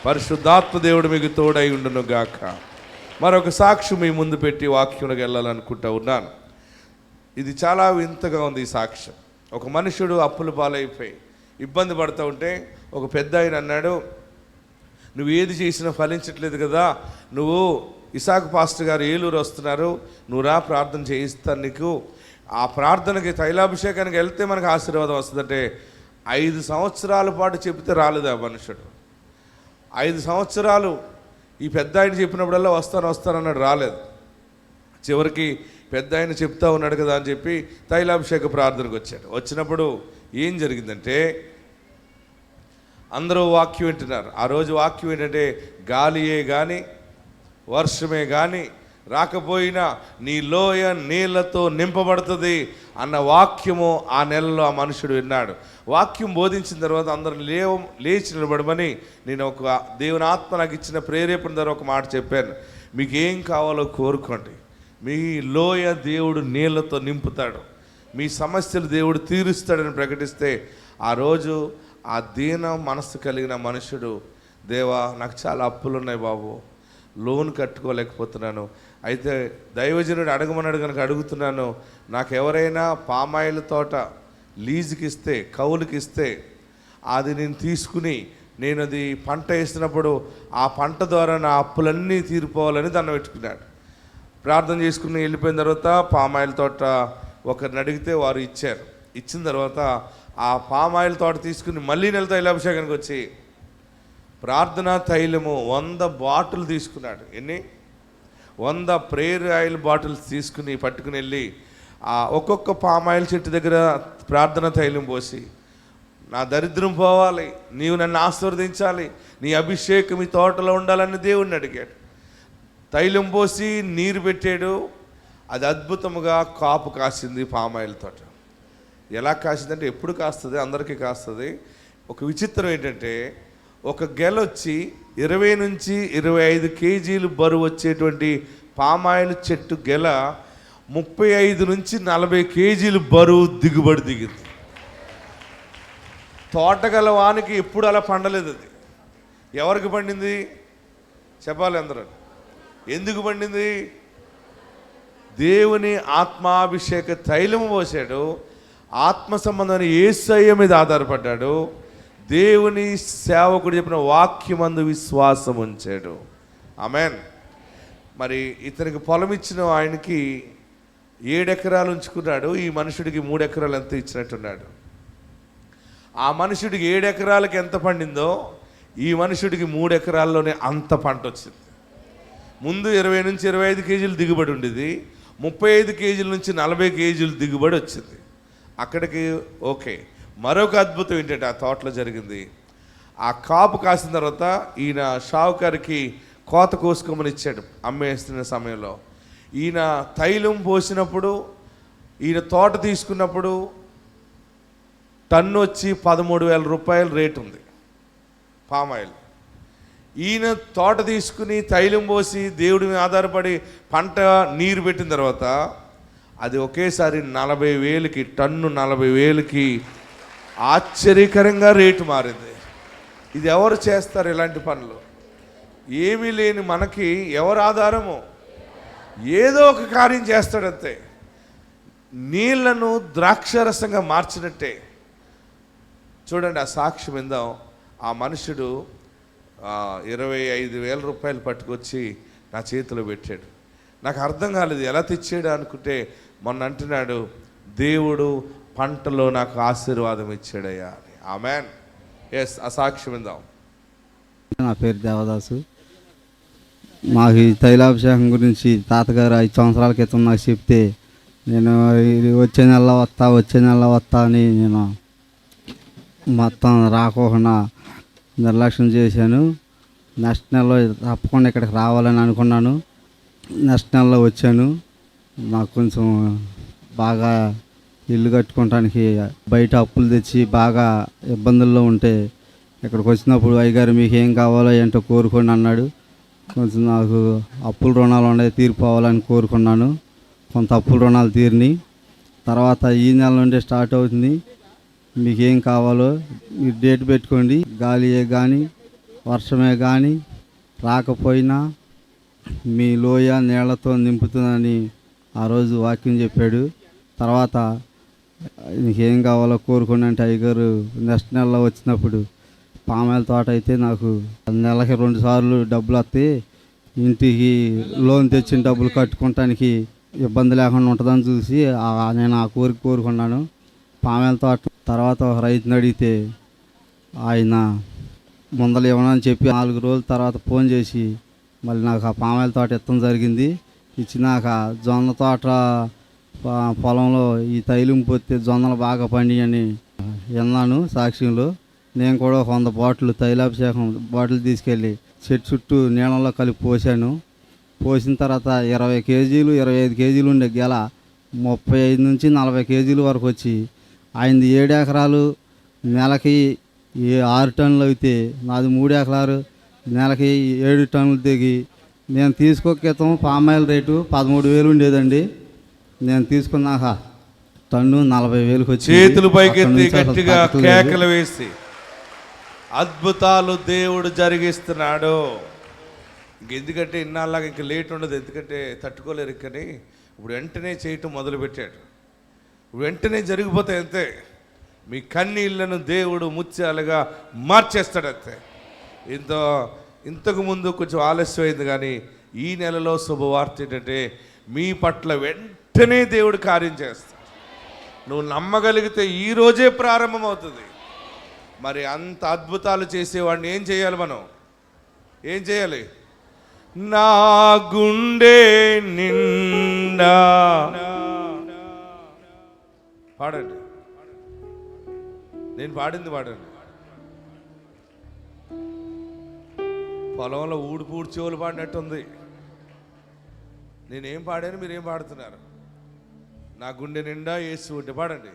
పరిశుద్ధాత్మ దేవుడు మీకు తోడై ఉండును గాక. మరొక సాక్ష్యం మీ ముందు పెట్టి వాక్యంలోకి వెళ్ళాలనుకుంటూ ఉన్నాను. ఇది చాలా వింతగా ఉంది ఈ సాక్ష్యం. ఒక మనుషుడు అప్పుల పాలైపోయి ఇబ్బంది పడుతూ ఉంటే ఒక పెద్ద ఆయన అన్నాడు, నువ్వు ఏది చేసినా ఫలించట్లేదు కదా, నువ్వు ఇసాక్ పాస్టర్ గారు ఏలూరు వస్తున్నారు, నువ్వు రా, ప్రార్థన చేయిస్తాను నీకు. ఆ ప్రార్థనకి తైలాభిషేకానికి వెళ్తే మనకు ఆశీర్వాదం వస్తుందంటే 5 సంవత్సరాల పాటు చెబితే రాలేదు ఆ మనుషుడు. 5 సంవత్సరాలు ఈ పెద్ద ఆయన చెప్పినప్పుడల్లా వస్తానన్నాడు, రాలేదు. చివరికి పెద్ద ఆయన చెప్తా ఉన్నాడు కదా అని చెప్పి తైలాభిషేక ప్రార్థనకు వచ్చాడు. వచ్చినప్పుడు ఏం జరిగిందంటే అందరూ వాక్యం వింటున్నారు. ఆ రోజు వాక్యం ఏంటంటే గాలియే కానీ వర్షమే కానీ రాకపోయినా నీ లోయ నీళ్లతో నింపబడుతుంది అన్న వాక్యము ఆ నెలలో ఆ మనుషుడు విన్నాడు. వాక్యం బోధించిన తర్వాత అందరూ లేచి నిలబడమని నేను ఒక దేవుని ఆత్మ నాకు ఇచ్చిన ప్రేరేపణ ద్వారా ఒక మాట చెప్పాను. మీకు ఏం కావాలో కోరుకోండి, మీ లోయ దేవుడు నీళ్లతో నింపుతాడు, మీ సమస్యలు దేవుడు తీరుస్తాడని ప్రకటిస్తే ఆ రోజు ఆ దీన మనస్సు కలిగిన మనుషుడు, దేవా నాకు చాలా అప్పులు ఉన్నాయి బాబు, లోన్ కట్టుకోలేకపోతున్నాను, అయితే దైవజనుడు అడగమన్నాడు కనుక అడుగుతున్నాను, నాకు ఎవరైనా పామాయిల్ తోట లీజుకి ఇస్తే, కౌలుకి ఇస్తే అది నేను తీసుకుని నేను అది పంట వేసినప్పుడు ఆ పంట ద్వారా నా అప్పులన్నీ తీరిపోవాలని దండం పెట్టుకున్నాడు. ప్రార్థన చేసుకుని వెళ్ళిపోయిన తర్వాత పామాయిల్ తోట ఒకరిని అడిగితే వారు ఇచ్చారు. ఇచ్చిన తర్వాత ఆ పామాయిల్ తోట తీసుకుని మళ్ళీ నెల తైలాభిషేకానికి వచ్చి ప్రార్థనా తైలము 100 బాటిల్ తీసుకున్నాడు. ఎన్ని 100 ప్రేయర్ ఆయిల్ బాటిల్స్ తీసుకుని పట్టుకుని వెళ్ళి ఆ ఒక్కొక్క పామాయిల్ చెట్టు దగ్గర ప్రార్థనా తైలం పోసి, నా దరిద్రం పోవాలి, నీవు నన్ను ఆశీర్వదించాలి, నీ అభిషేకం ఈ తోటలో ఉండాలని దేవుణ్ణి అడిగాడు. తైలం పోసి నీరు పెట్టాడు. అది అద్భుతముగా కాపు కాసింది పామాయిల్ తోట. ఎలా కాసిందంటే ఎప్పుడు కాస్తుంది, అందరికీ కాస్తుంది. ఒక విచిత్రం ఏంటంటే ఒక గెల వచ్చి 20 నుంచి 25 కేజీలు బరువు వచ్చేటువంటి పామాయిల్ చెట్టు గెల 35 నుంచి 40 కేజీలు బరువు దిగుబడి దిగింది. తోటగల వానికి ఎప్పుడు అలా పండలేదు. అది ఎవరికి పండింది చెప్పాలి అందరూ. ఎందుకు పండింది? దేవుని ఆత్మాభిషేక తైలము పోసాడు, ఆత్మ సంబంధమైన యేసయ్య మీద ఆధారపడ్డాడు, దేవుని సేవకుడు చెప్పిన వాక్యమందు విశ్వాసం ఉంచాడు. ఆమేన్. మరి ఇతనికి పొలం ఇచ్చిన ఆయనకి 7 ఎకరాలు ఉంచుకున్నాడు. ఈ మనుషుడికి 3 ఎకరాలు ఎంత ఇచ్చినట్టున్నాడు. ఆ మనుషుడికి 7 ఎకరాలకి ఎంత పండిందో ఈ మనుషుడికి 3 ఎకరాల్లోనే అంత పంట వచ్చింది. ముందు 20 నుంచి 25 కేజీలు దిగుబడి ఉండేది, 35 కేజీల నుంచి 40 కేజీలు దిగుబడి వచ్చింది. అక్కడికి ఓకే. మరొక అద్భుతం ఏంటంటే ఆ తోటలో జరిగింది. ఆ కాపు కాసిన తర్వాత ఈయన షావుకారికి కోత కోసుకోమని ఇచ్చాడు అమ్మేస్తున్న సమయంలో. ఈయన తైలం పోసినప్పుడు, ఈయన తోట తీసుకున్నప్పుడు టన్ను వచ్చి 13,000 రూపాయలు రేటు ఉంది పామాయిల్. ఈయన తోట తీసుకుని తైలం పోసి దేవుడి మీద ఆధారపడి పంట నీరు పెట్టిన తర్వాత అది ఒకేసారి 40,000కి, టన్ను 40,000కి ఆశ్చర్యకరంగా రేటు మారింది. ఇది ఎవరు చేస్తారు ఇలాంటి పనులు? ఏమీ లేని మనకి ఎవరు ఆధారము? ఏదో ఒక కార్యం చేస్తాడంతే. నీళ్లను ద్రాక్షరసంగా మార్చినట్టే. చూడండి, ఆ సాక్ష్యం విందాం. ఆ మనుషుడు 25,000 రూపాయలు పట్టుకొచ్చి నా చేతిలో పెట్టాడు. నాకు అర్థం కాలేదు ఎలా తెచ్చాడు అనుకుంటే, మొన్న అంటున్నాడు, దేవుడు పంటలో నాకు ఆశీర్వాదం ఇచ్చాడయ్యా అని. ఆమెన్. ఎస్, ఆ సాక్ష్యం విందాం. నా పేరు దేవదాసు. మాకు ఈ తైలాభిషేకం గురించి తాతగారు 5 సంవత్సరాల క్రితం నాకు చెప్తే, నేను వచ్చే నెలలో వస్తా అని నేను మొత్తం రాకోకుండా నిర్లక్ష్యం చేశాను. నెక్స్ట్ నెలలో తప్పకుండా ఇక్కడికి రావాలని అనుకున్నాను. నెక్స్ట్ నెలలో వచ్చాను. నాకు కొంచెం బాగా ఇల్లు కట్టుకోవటానికి బయట అప్పులు తెచ్చి బాగా ఇబ్బందుల్లో ఉంటే ఇక్కడికి వచ్చినప్పుడు అయ్యగారు మీకు ఏం కావాలో ఏంటో కోరుకోండి అన్నాడు. కొంచెం నాకు అప్పుల రుణాలు ఉన్నాయి, తీరిపోవాలని కోరుకున్నాను. కొంత అప్పుల రుణాలు తీరిని. తర్వాత ఈ నెల నుండి స్టార్ట్ అవుతుంది. మీకు ఏం కావాలో మీరు డేట్ పెట్టుకోండి. గాలియే కానీ వర్షమే కానీ రాకపోయినా మీ లోయ నీళ్లతో నింపుతుందని ఆ రోజు వాక్యం చెప్పాడు. తర్వాత నీకేం కావాలో కోరుకోండి అంటే అయ్యగారు నెక్స్ట్ నెలలో వచ్చినప్పుడు పామాయిల తోట అయితే నాకు నెలకి 2 సార్లు డబ్బులు వస్తాయి, ఇంటికి లోన్ తెచ్చిన డబ్బులు కట్టుకోవటానికి ఇబ్బంది లేకుండా ఉంటుందని చూసి నేను ఆ కోరిక కోరుకున్నాను. పామాయిల తోట తర్వాత ఒక రైతుని అడిగితే ఆయన ముందలు ఇవ్వనని చెప్పి 4 రోజుల తర్వాత ఫోన్ చేసి మళ్ళీ నాకు ఆ పామాయిల తోట ఇవ్వడం జరిగింది. ఇచ్చినాక జొన్న తోట పొలంలో ఈ తైలం పోతే జొన్నలు బాగా పండియని విన్నాను సాక్ష్యంలో. నేను కూడా 100 బాటిల్ తైలాభిషేకం బాటిల్ తీసుకెళ్ళి చెట్టు చుట్టూ నీళ్ళలో కలిపి పోసాను. పోసిన తర్వాత 20 కేజీలు 25 కేజీలు ఉండే గెల 35 నుంచి 40 కేజీల వరకు వచ్చి ఆయనది 7 ఎకరాలు నెలకి 6 టన్నులు అయితే నాది 3 ఎకరాలు నెలకి 7 టన్నులు దిగి నేను తీసుకో క్రితం పామాయిల్ రేటు 13,000 ఉండేదండి. నేను తీసుకున్నాక టన్ను 40,000కి వచ్చి చేతులు పైకెత్తి గట్టిగా కేకలు వేసి అద్భుతాలు దేవుడు జరిగిస్తున్నాడు. ఎందుకంటే ఇన్నాళ్ళగా ఇంకా లేట్ ఉండదు, ఎందుకంటే తట్టుకోలేరు. కానీ ఇప్పుడు వెంటనే చేయటం మొదలుపెట్టాడు. వెంటనే జరిగిపోతాయి అంతే. మీ కన్నీళ్లను దేవుడు ముత్యాలుగా మార్చేస్తాడు అంతే. ఇంతకు ముందు కొంచెం ఆలస్యమైంది, కానీ ఈ నెలలో శుభవార్త ఏంటంటే మీ పట్ల వెంటనే దేవుడు కార్యం చేస్తాడు. నువ్వు నమ్మగలిగితే ఈరోజే ప్రారంభమవుతుంది. మరి అంత అద్భుతాలు చేసేవాడిని ఏం చేయాలి? మనం ఏం చేయాలి? నా గుండె నిండా పాడండి. నేను పాడింది పాడండి. పొలంలో ఊడి చెవులు పాడినట్టుంది. నేనేం పాడాను, మీరేం పాడుతున్నారు? నా గుండె నిండా యేసు ఉంటే పాడండి.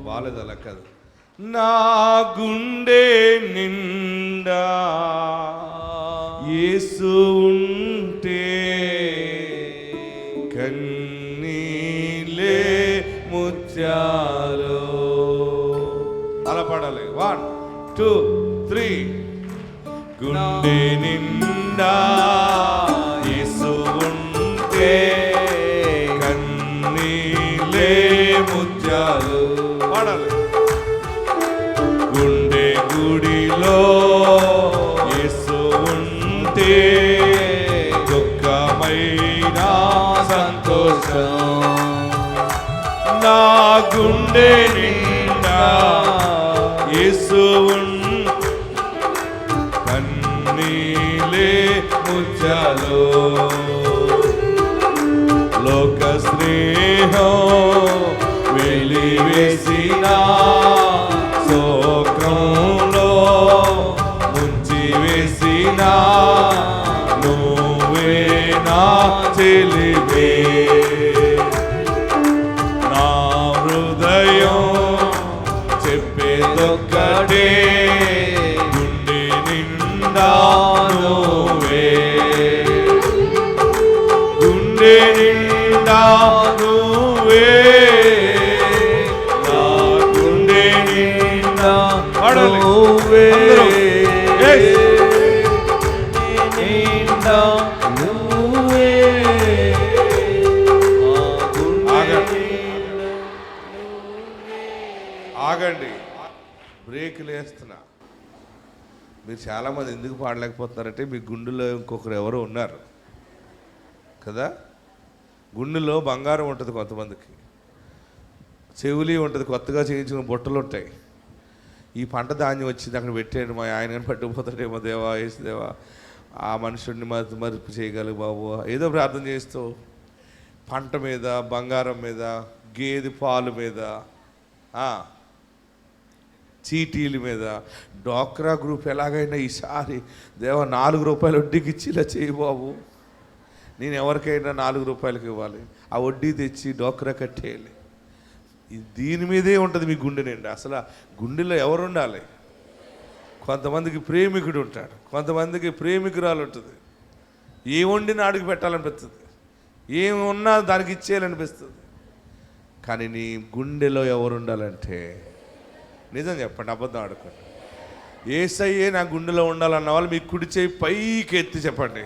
బాలేదు, అలా కాదు. నా గుండె నిండా యేసు ఉంటే కన్నీలే ముత్యాలు. అలా పాడాలి. 1 2 3. గుండె నిండా యేసు ఉంటే కన్నీలే ముత్యాలు. పాడాలి. గుండె గుడిలో సంతోషం నా గుండె నిండా యేసు కన్నీలే ముత్యాలు లోక స్నేహం వెలివేసిన శోకంలో ముంచి వేసిన నువ్వే నా చెలివే నా హృదయం చెప్పేదొక్కటే గుండె నిండా నువ్వే గుండె నిండా నువ్వే నా గుండె నిండా నువ్వే నిండా నువ్వే. ఆగండి, బ్రేకులు వేస్తున్నా. మీరు చాలామంది ఎందుకు పాడలేకపోతున్నారంటే మీ గుండెలో ఇంకొకరు ఎవరో ఉన్నారు కదా. గుండెలో బంగారం ఉంటుంది, కొంతమందికి చెవులి ఉంటుంది, కొత్తగా చేయించుకున్న బొట్టలు ఉంటాయి. ఈ పంట ధాన్యం వచ్చింది అక్కడ పెట్టాడు, మా ఆయన కానీ పట్టుకుపోతాడేమో దేవా, ఏసు దేవా ఆ మనుషుడిని మరుపు చేయగలరు బాబు, ఏదో ప్రార్థన చేస్తూ పంట మీద, బంగారం మీద, గేదె పాలు మీద, చీటీల మీద, డ్వాక్రా గ్రూప్ ఎలాగైనా ఈసారి దేవా 4 రూపాయలు వడ్డీకి ఇచ్చి ఇలా చేయి బాబు, నేను ఎవరికైనా 4 రూపాయలకి ఇవ్వాలి, ఆ వడ్డీ తెచ్చి డ్వాక్రా కట్టేయాలి. దీని మీదే ఉంటుంది మీ గుండె నిండా. అసలు గుండెలో ఎవరు ఉండాలి? కొంతమందికి ప్రేమికుడు ఉంటాడు, కొంతమందికి ప్రేమికురాలు ఉంటుంది. ఏ వండినా అడిగి పెట్టాలనిపిస్తుంది, ఏమి ఉన్నా దానికి ఇచ్చేయాలనిపిస్తుంది. కానీ నీ గుండెలో ఎవరు ఉండాలంటే, నిజం చెప్పండి, అబద్ధం ఆడుకోండి, యేసయ్యే నా గుండెలో ఉండాలన్న వాళ్ళు మీ కుడి చేయి పైకి ఎత్తి చెప్పండి.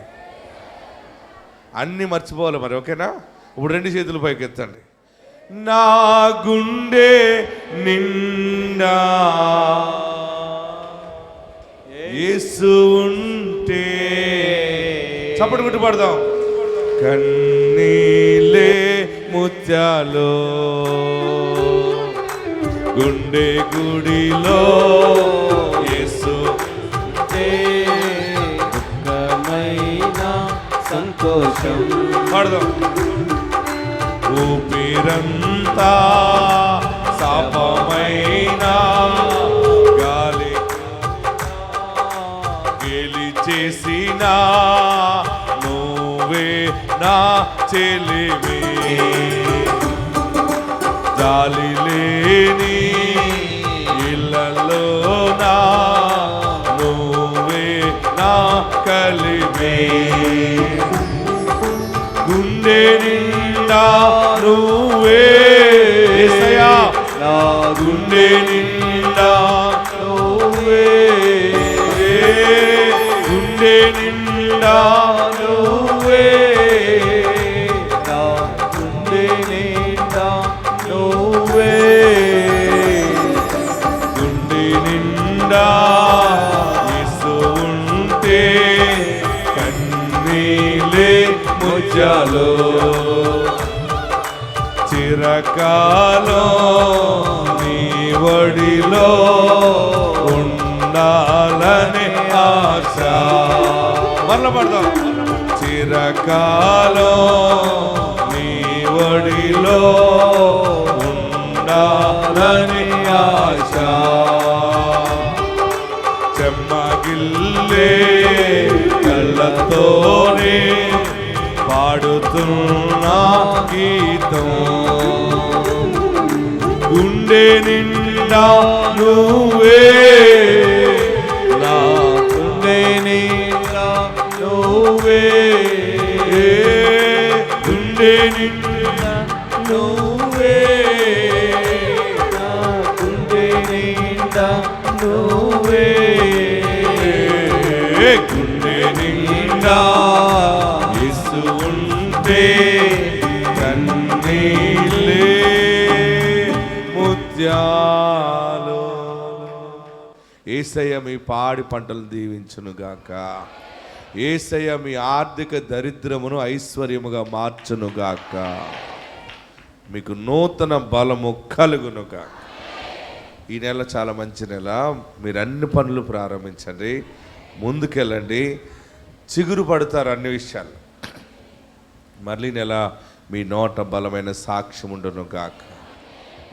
అన్నీ మర్చిపోవాలి మరి, ఓకేనా? ఇప్పుడు 2 చేతులు పైకి ఎత్తండి. నా గుండె నిండా యేసు ఉంటే, చప్పటి కొట్టి పాడదాం. కన్నీలే ముత్యాలు గుండె గుడిలో యేసు ఉంటే దుఃఖమైన సంతోషం పాడదాం. ఊపిరంతా శాపమైన గాలి గెలిచేసిన నువ్వే నా చెలివే, జాలి లేని ఇళ్ళలో నా నువ్వే నా కలివే, గుండె నిండా నువ్వే యేసయ్యా, నా గుండె నిండా నువ్వే, గుండె నిండా నువ్వే, నా గుండె నిండా నువ్వే, గుండె నిండా యేసు ఉంటే కన్నీలే ముత్యాలు చిరకాలం నీ ఒడిలో ఉండాలని ఆశ. మరల పడదాం. చిరకాలం నీ ఒడిలో ఉండాలని ఆశ, చెమ్మగిల్లే కళ్ళతోనే పాడుతున్నా గీతం, గుండె నిండా నువ్వే, నా గుండె నిండా నువ్వే, గుండె నిండా నువ్వే, నా గుండె నిండా నువ్వే, గుండె నిండా యేసు ఉంటే కన్నీలే ముత్యాలు. యేసయ్య మీ పాడి పంటలు దీవించునుగాక. యేసయ్య మీ ఆర్థిక దరిద్రమును ఐశ్వర్యముగా మార్చునుగాక. మీకు నూతన బలము కలుగునుగాక. ఈ నెల చాలా మంచి నెల. మీరు అన్ని పనులు ప్రారంభించండి, ముందుకెళ్ళండి, చిగురు పడతారు అన్ని విషయాలు. మళ్ళీ నెల మీ నోట బలమైన సాక్ష్యం ఉండునుగాక.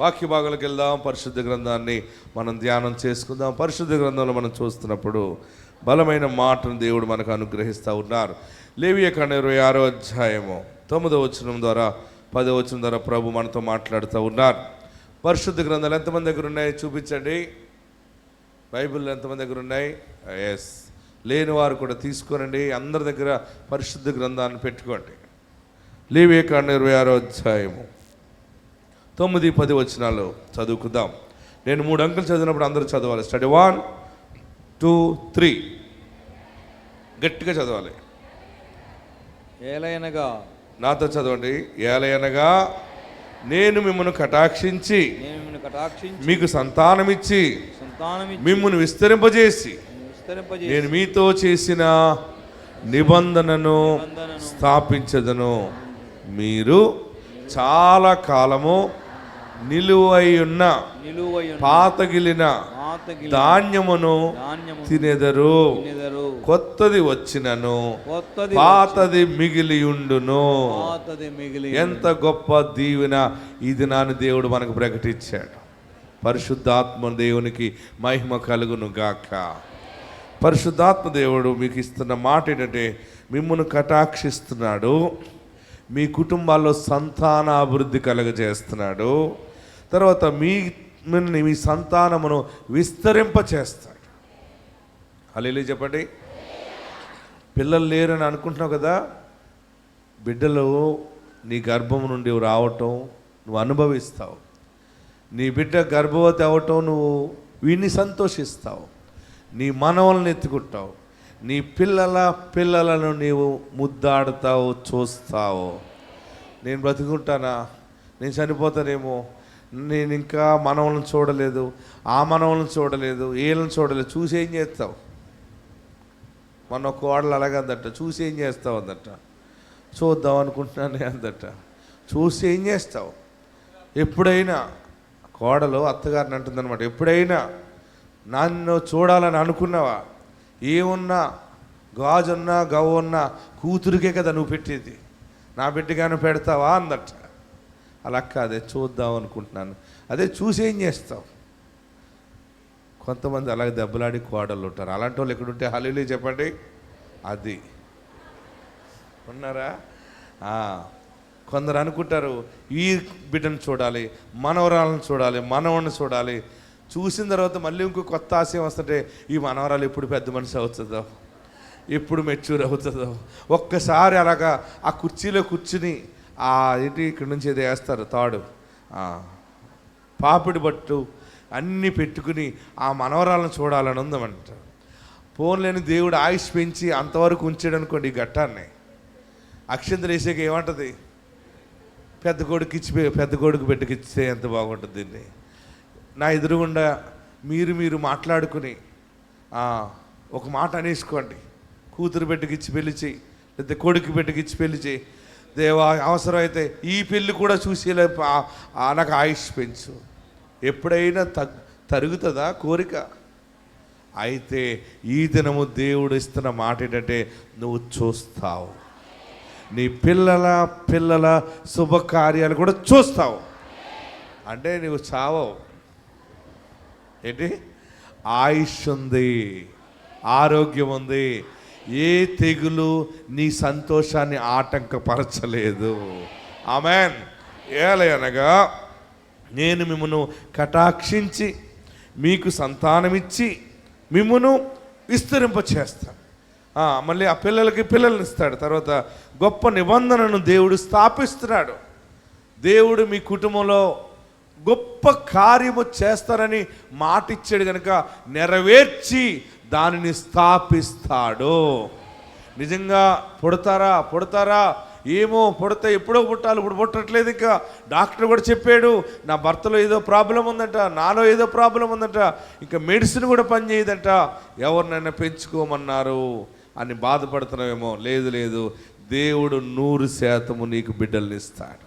వాక్య భాగాలకు వెళ్దాం. పరిశుద్ధ గ్రంథాన్ని మనం ధ్యానం చేసుకుందాం. పరిశుద్ధ గ్రంథంలో మనం చూస్తున్నప్పుడు బలమైన మాటను దేవుడు మనకు అనుగ్రహిస్తూ ఉన్నారు. లేవియకాండం 26వ అధ్యాయము 9వ వచనం ద్వారా 10వ వచనం ద్వారా ప్రభు మనతో మాట్లాడుతూ ఉన్నారు. పరిశుద్ధ గ్రంథాలు ఎంతమంది దగ్గర ఉన్నాయి చూపించండి. బైబిల్ ఎంతమంది దగ్గర ఉన్నాయి? ఎస్. లేని వారు కూడా తీసుకోనండి. అందరి దగ్గర పరిశుద్ధ గ్రంథాన్ని పెట్టుకోండి. లేవియకాండం 26వ అధ్యాయము 9-10 వచనాలు చదువుకుందాం. నేను 3 అంకెలు చదివినప్పుడు అందరూ చదవాలి. స్టడీ 1, 2, 3 గట్టిగా చదవాలి. ఏలయనగా, నాతో చదవండి. ఏలయనగా నేను మిమ్మల్ని కటాక్షించి మీకు సంతానమిచ్చి మిమ్మల్ని విస్తరింపజేసి నేను మీతో చేసిన నిబంధనను స్థాపించదను. మీరు చాలా కాలము నిలువై ఉన్న పాతగిలిన ధాన్యమును తినెదరు. కొత్తది వచ్చినను పాతది మిగిలియుండును. ఎంత గొప్ప దీవెన ఈ దినాన్ని దేవుడు మనకు ప్రకటించాడు. పరిశుద్ధాత్మ దేవునికి మహిమ కలుగును గాక. పరిశుద్ధాత్మ దేవుడు మీకు ఇస్తున్న మాట ఏంటంటే, మిమ్మల్ని కటాక్షిస్తున్నాడు, మీ కుటుంబాల్లో సంతాన అభివృద్ధి కలుగజేస్తున్నాడు, తర్వాత మీ సంతానమును విస్తరింపచేస్తాడు. హల్లెలూయా చెప్పండి. పిల్లలు లేరని అనుకుంటున్నావు కదా, బిడ్డలు నీ గర్భం నుండి రావటం నువ్వు అనుభవిస్తావు. నీ బిడ్డ గర్భవతి అవ్వటం నువ్వు విని సంతోషిస్తావు. నీ మనవలను ఎత్తుకుంటావు. నీ పిల్లలను నీవు ముద్దాడుతావు, చూస్తావు. నేను బ్రతుకుంటానా, నేను చనిపోతానేమో, నేను ఇంకా మనవలను చూడలేదు, ఆ మనవలను చూడలేదు, వీళ్ళని చూడలేదు, చూసి ఏం చేస్తావు? మన ఒక కోడలు అలాగే అందట, చూసి ఏం చేస్తావు అందట. చూద్దాం అనుకుంటున్నానే అందట, చూసి ఏం చేస్తావు? ఎప్పుడైనా కోడలు అత్తగారిని అంటుందన్నమాట, ఎప్పుడైనా నన్ను చూడాలని అనుకున్నావా? ఏమున్నా, గాజున్నా గవ్వున్నా కూతురికే కదా నువ్వు పెట్టేది, నా బిడ్డగాను పెడతావా అందట. అలా కాదే, చూద్దాం అనుకుంటున్నాను, అదే చూసి ఏం చేస్తావు? కొంతమంది అలాగే దెబ్బలాడి కోడలు ఉంటారు. అలాంటి వాళ్ళు ఎక్కడుంటే హల్లెలూయా చెప్పండి. అది ఉన్నారా? కొందరు అనుకుంటారు ఈ బిడ్డను చూడాలి, మనవరాలను చూడాలి, మనవడిని చూడాలి. చూసిన తర్వాత మళ్ళీ ఇంకో కొత్త ఆశయం వస్తుంటే, ఈ మనవరాలు ఎప్పుడు పెద్ద మనిషి అవుతుందో, ఎప్పుడు మెచ్యూర్ అవుతుందో. ఒక్కసారి అలాగా ఆ కుర్చీలో కూర్చుని ఏంటి ఇక్కడ నుంచి ఏదో వేస్తారు తాడు, పాపిడి బట్టు అన్నీ పెట్టుకుని ఆ మనవరాలను చూడాలని ఉందమంట. పోన్లేని దేవుడు ఆయుష్ పెంచి అంతవరకు ఉంచాడు అనుకోండి. ఈ ఘట్టాన్ని అక్షంతలు వేసాక ఏమంటుంది? పెద్ద కొడుకు బిడ్డకిచ్చితే ఎంత బాగుంటుంది. దీన్ని నా ఎదురుగుండా మీరు మాట్లాడుకుని ఒక మాట అనేసుకోండి. కూతురు బిడ్డకిచ్చి పెళ్లి చేయి, లేదా కొడుకు బిడ్డకిచ్చి పెళ్లి చేయి. దేవా, అవసరమైతే ఈ పెళ్ళి కూడా చూసేలా నాకు ఆయుష్ పెంచు. ఎప్పుడైనా తరుగుతుందా కోరిక? అయితే ఈ దినము దేవుడు ఇస్తున్న మాట ఏంటంటే, నువ్వు చూస్తావు, నీ పిల్లల శుభకార్యాలు కూడా చూస్తావు. అంటే నువ్వు చావవు. ఏంటి? ఆయుష్ ఉంది, ఆరోగ్యం ఉంది, ఏ తెగులు నీ సంతోషాన్ని ఆటంకపరచలేదు. ఆమెన్. ఏలయనగా నేను మిమ్మను కటాక్షించి మీకు సంతానమిచ్చి మిమ్మను విస్తరింపచేస్తాను. మళ్ళీ ఆ పిల్లలకి పిల్లల్ని ఇస్తాడు. తర్వాత గొప్ప నిబంధనను దేవుడు స్థాపిస్తున్నాడు. దేవుడు మీ కుటుంబంలో గొప్ప కార్యము చేస్తారని మాట ఇచ్చాడు కనుక నెరవేర్చి దానిని స్థాపిస్తాడు. నిజంగా పుడతారా ఏమో, పుడితే ఎప్పుడో పుట్టాలి, ఇప్పుడు పుట్టట్లేదు. ఇంకా డాక్టర్ కూడా చెప్పాడు, నా భర్తలో ఏదో ప్రాబ్లం ఉందంట, నాలో ఏదో ప్రాబ్లం ఉందంట, ఇంకా మెడిసిన్ కూడా పనిచేయదంట. ఎవరినైనా పెంచుకోమన్నారు. అని బాధపడుతున్నావేమో. లేదు లేదు, దేవుడు 100% నీకు బిడ్డల్ని ఇస్తాడు.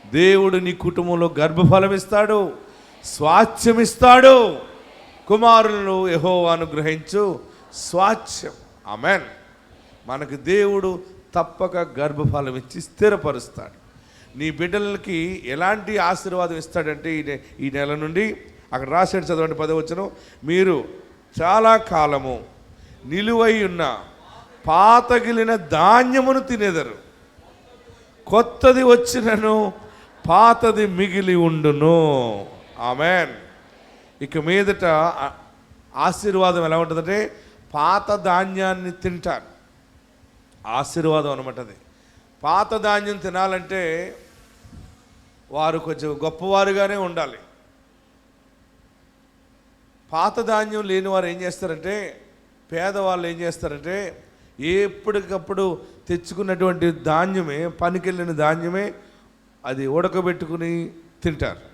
దేవుడు నీ కుటుంబంలో గర్భఫలం ఇస్తాడు, స్వాస్థ్యం ఇస్తాడు. కుమారులను యెహోవా అనుగ్రహించు స్వాస్థ్యం. ఆమేన్. మనకు దేవుడు తప్పక గర్భఫలం ఇచ్చి స్థిరపరుస్తాడు. నీ బిడ్డలకి ఎలాంటి ఆశీర్వాదం ఇస్తాడంటే ఈ నెల నుండి అక్కడ రాశాడు, చదవండి 10వ వచనం. మీరు చాలా కాలము నిలువై ఉన్న పాతగిలిన ధాన్యమును తినేదరు, కొత్తది వచ్చినను పాతది మిగిలి ఉండును. ఆమేన్. ఇక మీదట ఆశీర్వాదం ఎలా ఉంటుందంటే పాత ధాన్యాన్ని తింటారు. ఆశీర్వాదం అనమాట అది. పాత ధాన్యం తినాలంటే వారు కొంచెం గొప్పవారుగానే ఉండాలి. పాత ధాన్యం లేని వారు ఏం చేస్తారంటే, పేదవాళ్ళు ఏం చేస్తారంటే ఎప్పటికప్పుడు తెచ్చుకున్నటువంటి ధాన్యమే, పనికెళ్ళిన ధాన్యమే అది ఉడకబెట్టుకుని తింటారు,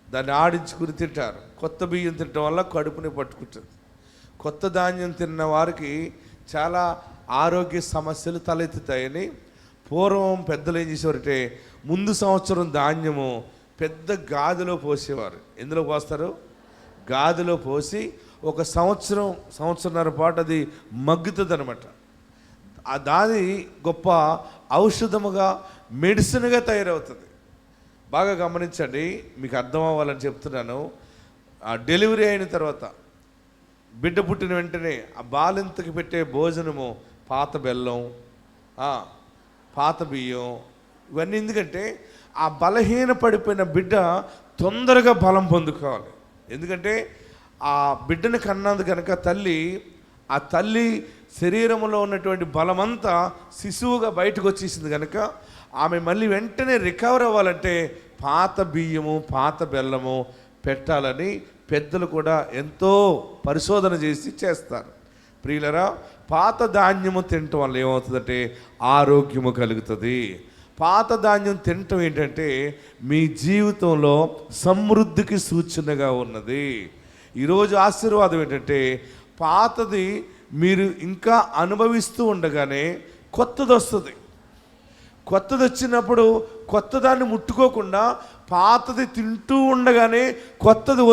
దాన్ని ఆడించుకుని తింటారు. కొత్త బియ్యం తినడం వల్ల కడుపుని పట్టుకుంటుంది. కొత్త ధాన్యం తిన్న వారికి చాలా ఆరోగ్య సమస్యలు తలెత్తుతాయని పూర్వం పెద్దలు ఏం చేసేవారంటే ముందు సంవత్సరం ధాన్యము పెద్ద గాదిలో పోసేవారు. ఎందులో పోస్తారు? గాదిలో పోసి ఒక సంవత్సరంన్నర పాటు అది మగ్గుతుంది అనమాట. దాని గొప్ప ఔషధముగా, మెడిసిన్గా తయారవుతుంది. బాగా గమనించండి, మీకు అర్థం అవ్వాలని చెప్తున్నాను. డెలివరీ అయిన తర్వాత బిడ్డ పుట్టిన వెంటనే ఆ బాలింతకి పెట్టే భోజనము పాత బెల్లం, పాత బియ్యం, ఇవన్నీ ఎందుకంటే ఆ బలహీన పడిపోయిన బిడ్డ తొందరగా బలం పొందుకోవాలి. ఎందుకంటే ఆ బిడ్డను కన్నది కనుక ఆ తల్లి శరీరంలో ఉన్నటువంటి బలమంతా శిశువుగా బయటకు వచ్చేసింది కనుక ఆమె మళ్ళీ వెంటనే రికవర్ అవ్వాలంటే పాత బియ్యము, పాత బెల్లము పెట్టాలని పెద్దలు కూడా ఎంతో పరిశోధన చేస్తారు. ప్రియులరా, పాత ధాన్యము తినటం వల్ల ఏమవుతుందంటే ఆరోగ్యము కలుగుతుంది. పాత ధాన్యం తినటం ఏంటంటే మీ జీవితంలో సమృద్ధికి సూచనగా ఉన్నది. ఈరోజు ఆశీర్వాదం ఏంటంటే పాతది మీరు ఇంకా అనుభవిస్తూ ఉండగానే కొత్తది వస్తుంది. కొత్తది వచ్చినప్పుడు కొత్తదాన్ని ముట్టుకోకుండా పాతది తింటూ ఉండగానే కొత్తది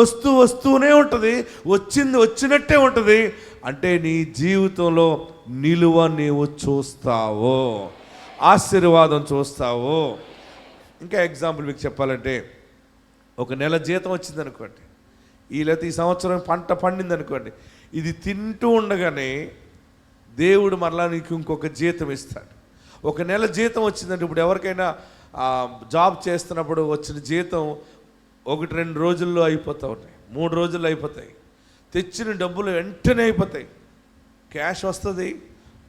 వస్తూనే ఉంటుంది, వచ్చింది వచ్చినట్టే ఉంటుంది. అంటే నీ జీవితంలో నిలువ నీవు చూస్తావో, ఆశీర్వాదం చూస్తావో. ఇంకా ఎగ్జాంపుల్ మీకు చెప్పాలంటే, ఒక నెల జీతం వచ్చింది అనుకోండి, ఈ సంవత్సరం పంట పండింది అనుకోండి, ఇది తింటూ ఉండగానే దేవుడు మరలా నీకు ఇంకొక జీతం ఇస్తాడు. ఒక నెల జీతం వచ్చిందంటే, ఇప్పుడు ఎవరికైనా జాబ్ చేస్తున్నప్పుడు వచ్చిన జీతం 1-2 రోజుల్లో అయిపోతూ ఉంటాయి, 3 రోజుల్లో అయిపోతాయి. తెచ్చిన డబ్బులు వెంటనే అయిపోతాయి. క్యాష్ వస్తుంది,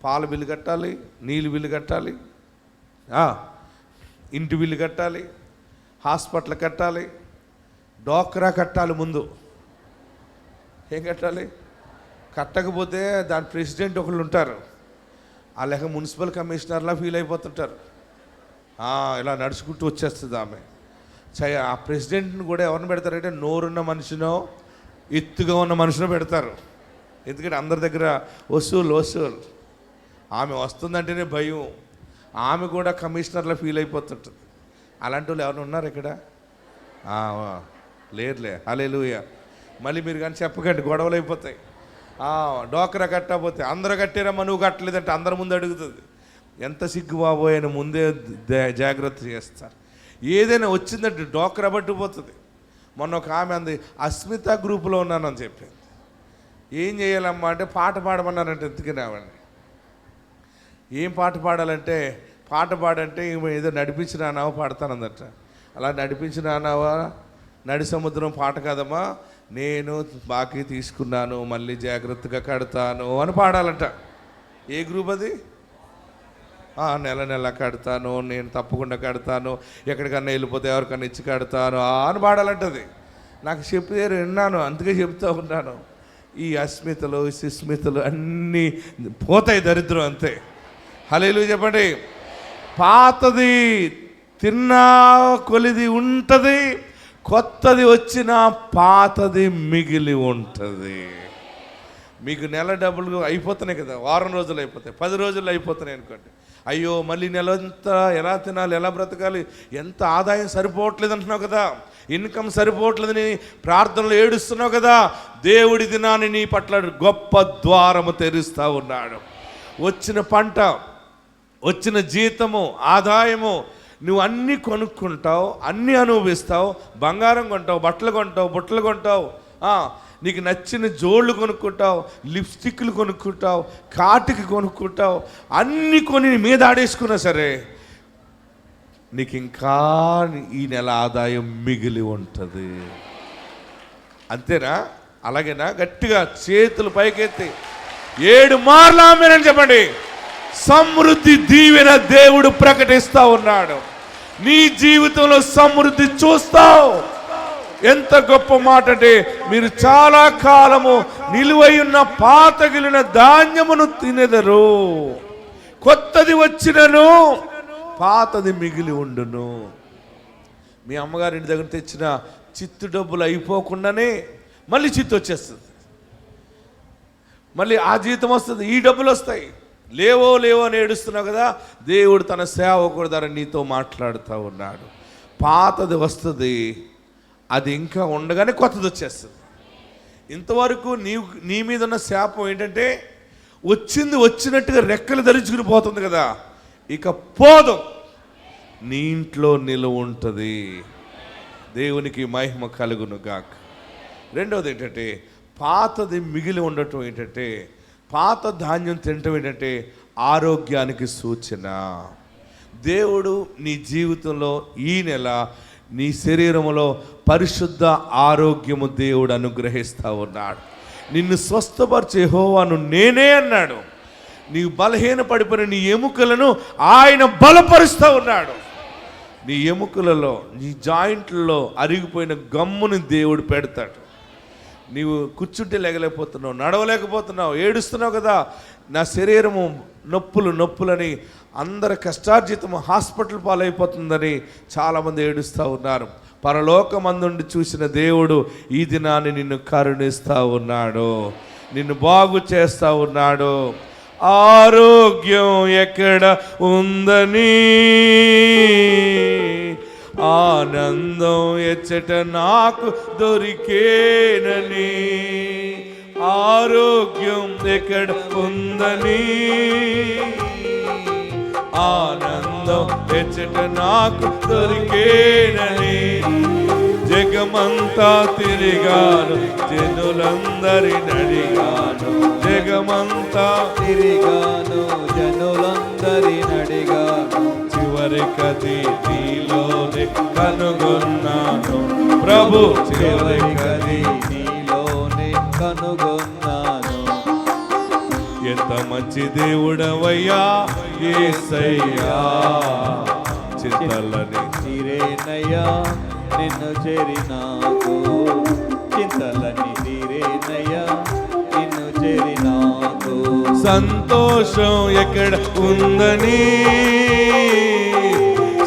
పాల బిల్లు కట్టాలి, నీళ్ళు బిల్లు కట్టాలి, ఇంటి బిల్లు కట్టాలి, హాస్పిటల్ కట్టాలి, డోక్రా కట్టాలి. ముందు ఏం కట్టాలి? కట్టకపోతే దాని ప్రెసిడెంట్ ఒకళ్ళు ఉంటారు, ఆ లేక మున్సిపల్ కమిషనర్లా ఫీల్ అయిపోతుంటారు. ఇలా నడుచుకుంటూ వచ్చేస్తుంది ఆమె. ఆ ప్రెసిడెంట్ని కూడా ఎవరిని పెడతారంటే నోరున్న మనిషినో ఎత్తుగా ఉన్న మనిషినో పెడతారు. ఎందుకంటే అందరి దగ్గర వసూలు. ఆమె వస్తుందంటేనే భయం. ఆమె కూడా కమిషనర్లా ఫీల్ అయిపోతుంటుంది. అలాంటి వాళ్ళు ఎవరైనా ఉన్నారు ఇక్కడ? లేరులే. హల్లెలూయా. మళ్ళీ మీరు కానీ చెప్పకండి, గొడవలు అయిపోతాయి. డోక్రా కట్టకపోతే అందరూ కట్టారమ్మా, నువ్వు కట్టలేదంటే అందరి ముందు అడుగుతుంది. ఎంత సిగ్గు బాబోయ్ అని ముందే జాగ్రత్త చేస్తారు. ఏదైనా వచ్చిందంటే డోక్రా పట్టుకుపోతుంది. మొన్న ఒక ఆమె అంది, అస్మిత గ్రూపులో ఉన్నానని చెప్పింది. ఏం చేయాలమ్మా అంటే పాట పాడమన్నారంటే ఎత్తుకున్నామండి. ఏం పాట పాడాలంటే, పాట పాడంటే ఏదో నడిపించిన అన్నావా పాడతానందట. అలా నడిపించిన అన్నావా, నడి సముద్రం పాట కాదమ్మా, నేను బాకీ తీసుకున్నాను మళ్ళీ జాగ్రత్తగా కడతాను అని పాడాలంట. ఏ గ్రూప్ అది? నెల కడతాను, నేను తప్పకుండా కడతాను, ఎక్కడికన్నా వెళ్ళిపోతే ఎవరికన్నా ఇచ్చి కడతాను అని పాడాలంటది. నాకు చెప్పి విన్నాను, అందుకే చెప్తూ ఉన్నాను. ఈ అస్మితలు, సుస్మితలు అన్నీ పోతాయి, దరిద్రం అంతే. హల్లెలూయా చెప్పండి. పాతది తిన్నా కొలిది ఉంటుంది, కొత్తది వచ్చినా పాతది మిగిలి ఉంటుంది. మీకు నెల డబ్బులు అయిపోతున్నాయి కదా, వారం రోజులు అయిపోతాయి, 10 రోజులు అయిపోతున్నాయి అనుకోండి. అయ్యో మళ్ళీ నెలంతా ఎలా తినాలి, ఎలా బ్రతకాలి, ఎంత ఆదాయం సరిపోవట్లేదు అంటున్నావు కదా, ఇన్కమ్ సరిపోవట్లేదని ప్రార్థనలు ఏడుస్తున్నావు కదా. దేవుడి దినాన్ని నీ పట్ల గొప్ప ద్వారము తెరుస్తూ ఉన్నాడు. వచ్చిన పంట, వచ్చిన జీతము, ఆదాయము, నువ్వు అన్నీ కొనుక్కుంటావు, అన్నీ అనుభవిస్తావు. బంగారం కొంటావు, బట్టలు కొంటావు, బుట్టలు కొంటావు, నీకు నచ్చిన జోళ్ళు కొనుక్కుంటావు, లిప్స్టిక్లు కొనుక్కుంటావు, కాటికి కొనుక్కుంటావు, అన్నీ కొని మీద ఆడేసుకున్నా సరే నీకు ఇంకా ఈ నెల ఆదాయం మిగిలి ఉంటుంది. అంతేనా? అలాగేనా? గట్టిగా చేతులు పైకెత్తి 7 మార్లు ఆమేనని చెప్పండి. సమృద్ధి దీవెన దేవుడు ప్రకటిస్తూ ఉన్నాడు. నీ జీవితంలో సమృద్ధి చూస్తావు. ఎంత గొప్ప మాట అంటే, మీరు చాలా కాలము నిలువై ఉన్న పాతగిలిన ధాన్యమును తినెదరు, కొత్తది వచ్చినను పాతది మిగిలి ఉండును. మీ అమ్మగారి ఇంటి దగ్గర తెచ్చిన చిత్తు డబ్బులు అయిపోకుండానే మళ్ళీ చిత్తు వచ్చేస్తుంది, మళ్ళీ ఆ జీతం వస్తుంది, ఈ డబ్బులు వస్తాయి. లేవో అని ఏడుస్తున్నావు కదా, దేవుడు తన సేవకుడి ద్వారా నీతో మాట్లాడుతూ ఉన్నాడు. పాతది వస్తుంది, అది ఇంకా ఉండగానే కొత్తది వచ్చేస్తుంది. ఇంతవరకు నీ మీద ఉన్న శాపం ఏంటంటే, వచ్చింది వచ్చినట్టుగా రెక్కలు ధరించుకుని పోతుంది కదా, ఇక పోదు, నీ ఇంట్లో నిలువ ఉంటుంది. దేవునికి మహిమ కలుగును గాక. రెండవది ఏంటంటే, పాతది మిగిలి ఉండటం ఏంటంటే, పాత ధాన్యం తినటం ఏంటంటే ఆరోగ్యానికి సూచన. దేవుడు నీ జీవితంలో ఈ నెల నీ శరీరంలో పరిశుద్ధ ఆరోగ్యము దేవుడు అనుగ్రహిస్తూ ఉన్నాడు. నిన్ను స్వస్థపరిచే యెహోవాను నేనే అన్నాడు. నీవు బలహీన పడిపోయిన నీ ఎముకలను ఆయన బలపరుస్తూ ఉన్నాడు. నీ ఎముకలలో, నీ జాయింట్లలో అరిగిపోయిన గమ్ముని దేవుడు పెడతాడు. నీవు కూర్చుంటే లేగలేకపోతున్నావు, నడవలేకపోతున్నావు, ఏడుస్తున్నావు కదా, నా శరీరము నొప్పులని అందరి కష్టార్జితము హాస్పిటల్ పాలైపోతుందని చాలామంది ఏడుస్తూ ఉన్నారు. పరలోకమందుండి చూసిన దేవుడు ఈ దినాన్ని నిన్ను కరుణిస్తూ ఉన్నాడు, నిన్ను బాగు చేస్తూ ఉన్నాడు. ఆరోగ్యం ఎక్కడ ఉందని ఆనందం ఎచ్చట నాకు దొరికేనని, ఆరోగ్యం ఎక్కడ ఉందని ఆనందం ఎచ్చట నాకు దొరికేనని, జగమంతా తిరిగాను, జనులందరిని అడిగాను, జగమంతా తిరిగాను, జనులందరిని అడిగాను, చివరికది నీలోనే కనుగొన్నాను ప్రభు, చివరికది నీలోనే కనుగొన్నాను. ఎంత మంచి దేవుడవయ్యా యేసయ్యా, చింతలని తీరేనయ్యా నిన్ను చేరినాకు, చింతలని తీరేనయ్యా నిన్ను చేరినాకు. సంతోషం ఎక్కడ ఉందని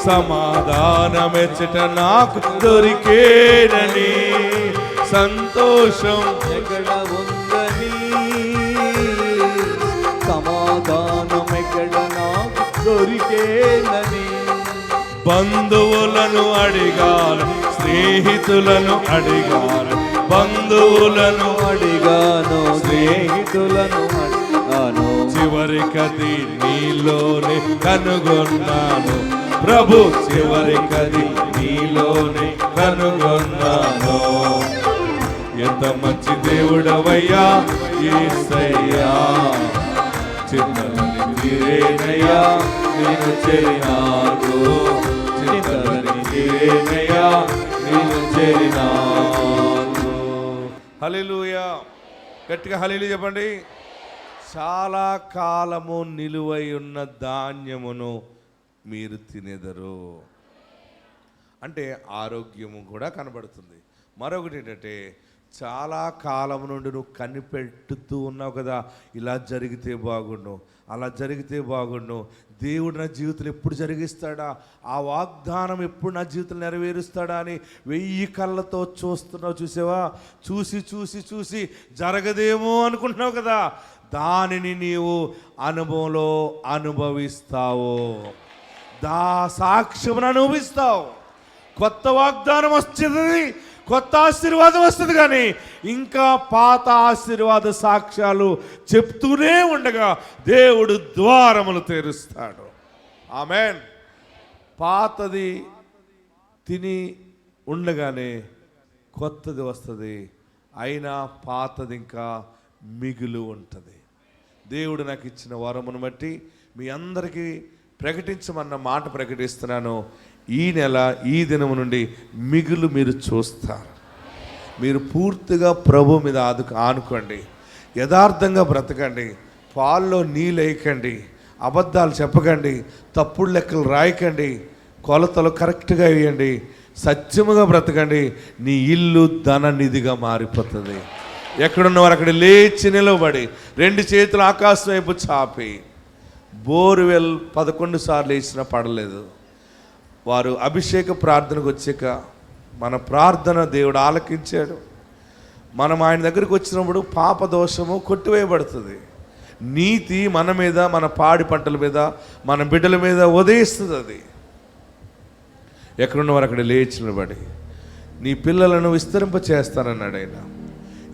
సమాధానమెచ్చట నాకు దొరికేనని, సంతోషం ఎక్కడ ఉందని సమాధానం ఎక్కడ నాకు దొరికేనని, బంధువులను అడిగాను, స్నేహితులను అడిగాను, బంధువులను అడిగాను, స్నేహితులను అడిగాను, చివరికది నీలోనే కనుగొన్నాను ప్రభు, చివరికది నీలోనే కనుగొన్నాను. ఎంత మంచి దేవుడవయ్యా యేసయ్యా, చింతలని తీరేనయ్యా నేను చేరినాకు, చింతలని తీరేనయ్యా నేను చేరినాకు. హల్లెలూయా, గట్టిగా హల్లెలూయా చెప్పండి. చాలా కాలము నిలువై ఉన్న ధాన్యమును మీరు తినేదరు అంటే ఆరోగ్యము కూడా కనబడుతుంది. మరొకటి ఏంటంటే చాలా కాలం నుండి నువ్వు కనిపెట్టుతూ ఉన్నావు కదా, ఇలా జరిగితే బాగుండు, అలా జరిగితే బాగుండు, దేవుడు నా జీవితంలో ఎప్పుడు జరిగిస్తాడా, ఆ వాగ్దానం ఎప్పుడు నా జీవితంలో నెరవేరుస్తాడా అని 1000 కళ్ళతో చూస్తున్నావు. చూసావా? చూసి చూసి చూసి జరగదేమో అనుకుంటున్నావు కదా, దానిని నీవు అనుభవంలో అనుభవిస్తావు, సాక్ష్యమును అనుభవిస్తావు. కొత్త వాగ్దానం వస్తుంది, కొత్త ఆశీర్వాదం వస్తుంది, కానీ ఇంకా పాత ఆశీర్వాద సాక్ష్యాలు చెప్తూనే ఉండగా దేవుడు ద్వారములు తెరుస్తాడు. ఆమేన్. పాతది తిని ఉండగానే కొత్తది వస్తుంది, అయినా పాతది ఇంకా మిగులు ఉంటుంది. దేవుడు నాకు ఇచ్చిన వరమును బట్టి మీ అందరికీ ప్రకటించమన్న మాట ప్రకటిస్తున్నాను. ఈ నెల ఈ దినము నుండి మిగులు మీరు చూస్తారు. మీరు పూర్తిగా ప్రభు మీద ఆనుకోండి, యథార్థంగా బ్రతకండి, పాల్లో నీళ్ళు వేయకండి, అబద్ధాలు చెప్పకండి, తప్పుడు లెక్కలు రాయకండి, కొలతలు కరెక్ట్గా వేయండి, సత్యముగా బ్రతకండి. నీ ఇల్లు ధన నిధిగా మారిపోతుంది. ఎక్కడున్నవారు అక్కడ లేచి నిలబడి 2 చేతులు ఆకాశం వైపు చాపి, బోర్వెల్ 11 సార్లు వేసినా పడలేదు. వారు అభిషేక ప్రార్థనకు వచ్చాక మన ప్రార్థన దేవుడు ఆలకించాడు. మనం ఆయన దగ్గరికి వచ్చినప్పుడు పాప దోషము కొట్టివేయబడుతుంది. నీతి మన మీద, మన పాడి పంటల మీద, మన బిడ్డల మీద ఉదయిస్తుంది. అది ఎక్కడున్నవారు అక్కడ లేచి నిలబడి, నీ పిల్లలను విస్తరింప చేస్తానన్నాడు ఆయన.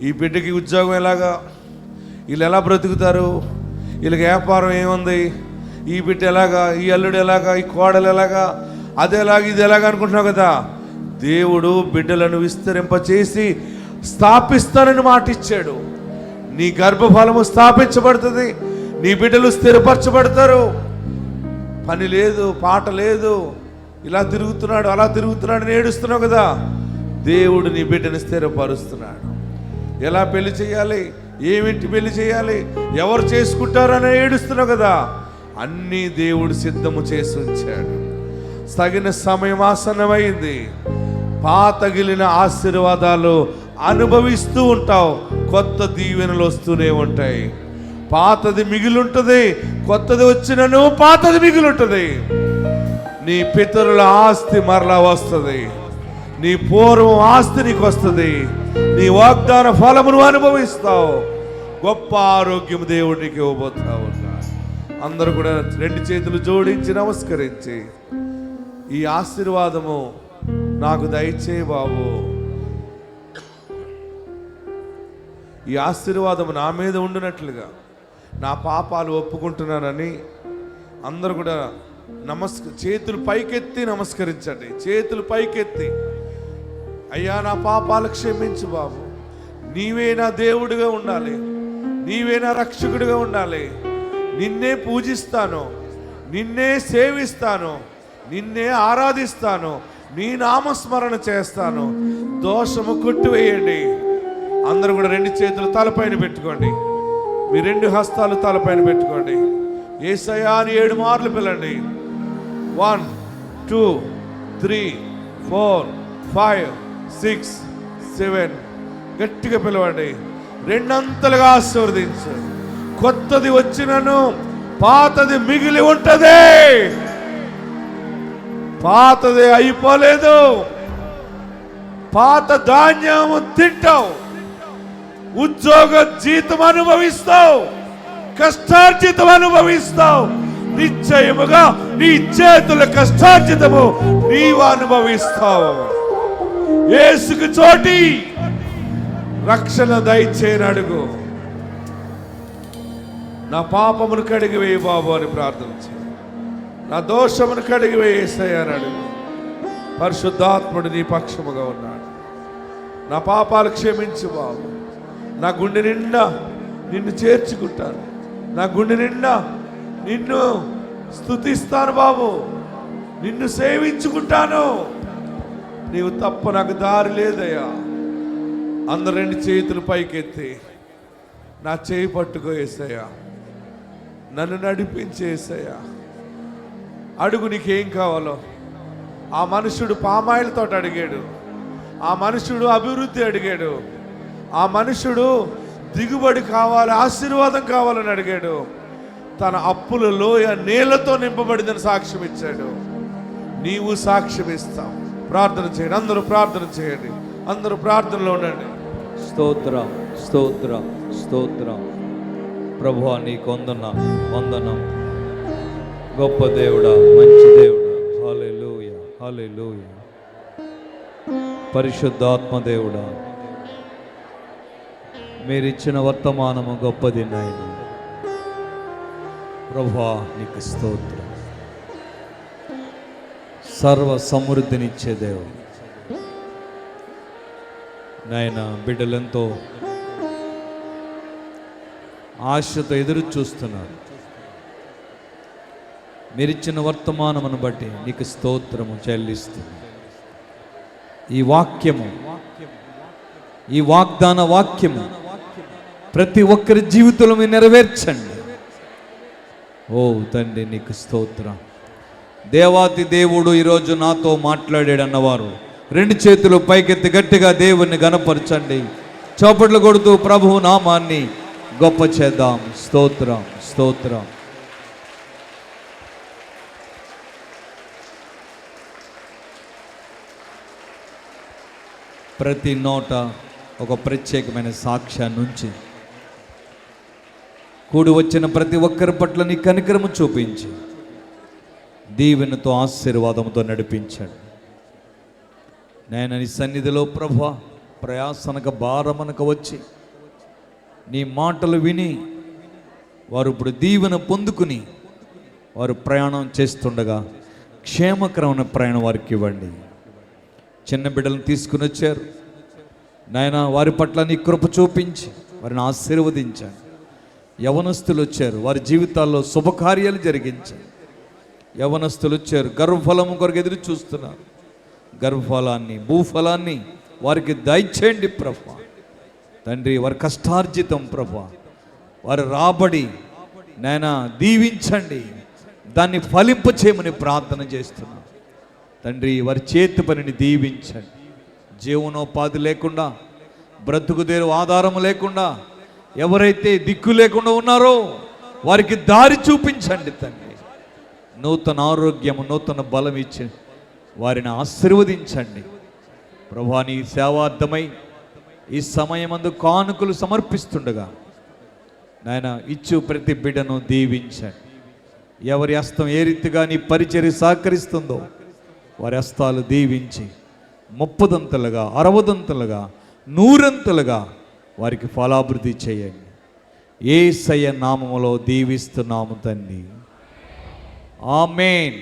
ఈ బిడ్డకి ఉద్యోగం ఎలాగా, వీళ్ళు ఎలా బ్రతుకుతారు, వీళ్ళకి వ్యాపారం ఏముంది, ఈ బిడ్డ ఎలాగా, ఈ అల్లుడు ఎలాగా, ఈ కోడలు ఎలాగా, అది ఎలాగ, ఇది ఎలాగ అనుకుంటున్నావు కదా. దేవుడు బిడ్డలను విస్తరింపచేసి స్థాపిస్తానని మాట ఇచ్చాడు. నీ గర్భఫలము స్థాపించబడుతుంది, నీ బిడ్డలు స్థిరపరచబడతారు. పని లేదు, పాట లేదు, ఇలా తిరుగుతున్నాడు, అలా తిరుగుతున్నాడు అని ఏడుస్తున్నావు కదా. దేవుడు నీ బిడ్డను స్థిరపరుస్తున్నాడు. ఎలా పెళ్లి చేయాలి, ఏమిటి పెళ్లి చేయాలి, ఎవరు చేసుకుంటారని ఏడుస్తున్నావు కదా. అన్నీ దేవుడు సిద్ధము చేసి ఉంచాడు. తగిన సమయం ఆసన్నమైంది. పాతగిలిన ఆశీర్వాదాలు అనుభవిస్తూ ఉంటావు, కొత్త దీవెనలు వస్తూనే ఉంటాయి. పాతది మిగిలుంటుంది, కొత్తది వచ్చినను పాతది మిగిలుంటుంది. నీ పితరుల ఆస్తి మరలా వస్తుంది, నీ పూర్వం ఆస్తి నీకు వస్తుంది, నీ వాగ్దాన ఫలమును అనుభవిస్తావు. గొప్ప ఆరోగ్యం దేవుడికి ఇవ్వబోతా ఉన్నాడు. అందరూ కూడా 2 చేతులు జోడించి నమస్కరించి, ఈ ఆశీర్వాదము నాకు దయచేయి బాబు, ఈ ఆశీర్వాదము నా మీద ఉండినట్లుగా నా పాపాలు ఒప్పుకుంటున్నానని అందరూ కూడా చేతులు పైకెత్తి నమస్కరించండి. చేతులు పైకెత్తి, అయ్యా నా పాపాలు క్షమించు బాబు, నీవే నా దేవుడిగా ఉండాలి, నీవే నా రక్షకుడిగా ఉండాలి, నిన్నే పూజిస్తాను, నిన్నే సేవిస్తాను, నిన్నే ఆరాధిస్తాను, నీ నామస్మరణ చేస్తాను. దోషము కొట్టివేయండి. అందరూ కూడా 2 చేతులు తలపైన పెట్టుకోండి, మీ 2 హస్తాలు తలపైన పెట్టుకోండి. యేసయ్యా అని 7 మార్లు పిలండి. 1 2 3 4 5 6 7 గట్టిగా పిలవండి. 2 అంతలుగా ఆశీర్వదించు. కొత్తది వచ్చినను పాతది మిగిలి ఉంటది. పాతది అయిపోలేదు. పాత ధాన్యము తింటావు, ఉద్యోగ జీతం అనుభవిస్తావు, కష్టార్జితం అనుభవిస్తావు. నిశ్చయముగా నీ చేతుల కష్టార్జితము నీవు అనుభవిస్తావు. యేసుకు చోటి రక్షణ దయచేయని అడుగు. నా పాపమును కడిగివేయి బాబు అని ప్రార్థించు. నా దోషమును కడిగివేయి యేసయ్యా అని అడుగు. పరిశుద్ధాత్ముడు నీ పక్షముగా ఉన్నాడు. నా పాపాలు క్షమించు బాబు. నా గుండె నిండా నిన్ను చేర్చుకుంటాను, నా గుండె నిండా నిన్ను స్తుతిస్తాను బాబు, నిన్ను సేవించుకుంటాను. నీవు తప్ప నాకు దారి లేదయ్యా. అందరు 2 చేతులు పైకెత్తి నా చేయి పట్టుకో యేసయ్యా, నన్ను నడిపించేసయ్యా. అడుగు నీకేం కావాలో. ఆ మనుషుడు పామాయిల్ తోట అడిగాడు, ఆ మనుషుడు అభివృద్ధి అడిగాడు, ఆ మనుషుడు దిగుబడి కావాలి, ఆశీర్వాదం కావాలని అడిగాడు. తన అప్పుల లోయ నీళ్లతో నింపబడిందని సాక్ష్యం ఇచ్చాడు. నీవు సాక్ష్యం ఇస్తావు. ప్రార్థన చేయండి, అందరూ ప్రార్థన చేయండి, అందరూ ప్రార్థనలో ఉండండి. స్తోత్రం, స్తోత్రం, స్తోత్రం. ప్రభువా నీకు వందనం. గొప్ప దేవుడా, మంచి దేవుడా. హల్లెలూయా, హల్లెలూయా. పరిశుద్ధాత్మ దేవుడా, మీరిచ్చిన వర్తమానము గొప్పది నాయన. ప్రభువా నీకు స్తోత్రం. సర్వ సమృద్ధినిచ్చే దేవుడు నాయన. బిడ్డలెంతో ఆశతో ఎదురు చూస్తున్నారు. మీరిచ్చిన వర్తమానమును బట్టి నీకు స్తోత్రము చెల్లిస్తుంది. ఈ వాక్యము, ఈ వాగ్దాన వాక్యము ప్రతి ఒక్కరి జీవితంలో మీరు నెరవేర్చండి. ఓ తండ్రి నీకు స్తోత్రం. దేవాతి దేవుడు ఈరోజు నాతో మాట్లాడాడు అన్నవారు 2 చేతులు పైకెత్తి గట్టిగా దేవుణ్ణి గణపరచండి. చప్పట్లు కొడుతూ ప్రభువు నామాన్ని గొప్ప చేద్దాం. స్తోత్రం, స్తోత్రం. ప్రతి నోట ఒక ప్రత్యేకమైన సాక్ష్యాన్ని ఉంచి కూడి వచ్చిన ప్రతి ఒక్కరి పట్ల నీ కనికరము చూపించి దీవెనతో ఆశీర్వాదంతో నడిపించండి. నేను నీ సన్నిధిలో ప్రభువా ప్రయాసనక భారమనక వచ్చి నీ మాటలు విని వారు ఇప్పుడు దీవెన పొందుకుని వారు ప్రయాణం చేస్తుండగా క్షేమకరమైన ప్రయాణం వారికి ఇవ్వండి. చిన్న బిడ్డలను తీసుకుని వచ్చారు నాయన, వారి పట్ల నీ కృప చూపించి వారిని ఆశీర్వదించండి. యవనస్తులు వచ్చారు, వారి జీవితాల్లో శుభకార్యాలు జరిగించండి. యవనస్తులు వచ్చారు, గర్భఫలము కొరకు ఎదురు చూస్తున్నారు. గర్భఫలాన్ని, భూఫలాన్ని వారికి దయచేయండి ప్రభా. తండ్రి, వారి కష్టార్జితం ప్రభా, వారి రాబడి నాయన దీవించండి. దాన్ని ఫలింపచేయమని ప్రార్థన చేస్తున్నాను తండ్రి. వారి చేతి పనిని దీవించండి. జీవనోపాధి లేకుండా, బ్రతుకుదేరు ఆధారం లేకుండా ఎవరైతే దిక్కు లేకుండా ఉన్నారో వారికి దారి చూపించండి తండ్రి. నూతన ఆరోగ్యము, నూతన బలం ఇచ్చి వారిని ఆశీర్వదించండి ప్రభువా. నీ సేవార్థమై ఈ సమయమందు కానుకలు సమర్పిస్తుండగా నాయన ఇచ్చు ప్రతి బిడ్డను దీవించండి. ఎవరి హస్తం ఏ రీతిగా నీ పరిచర్య సహకరిస్తుందో వారి హస్తాలు దీవించి 30దంతలుగా, 60దంతలుగా, 100ంతలుగా వారికి ఫలాభివృద్ధి చేయండి. యేసయ్య నామములో దీవిస్తున్నాము తండ్రి. ఆమేన్.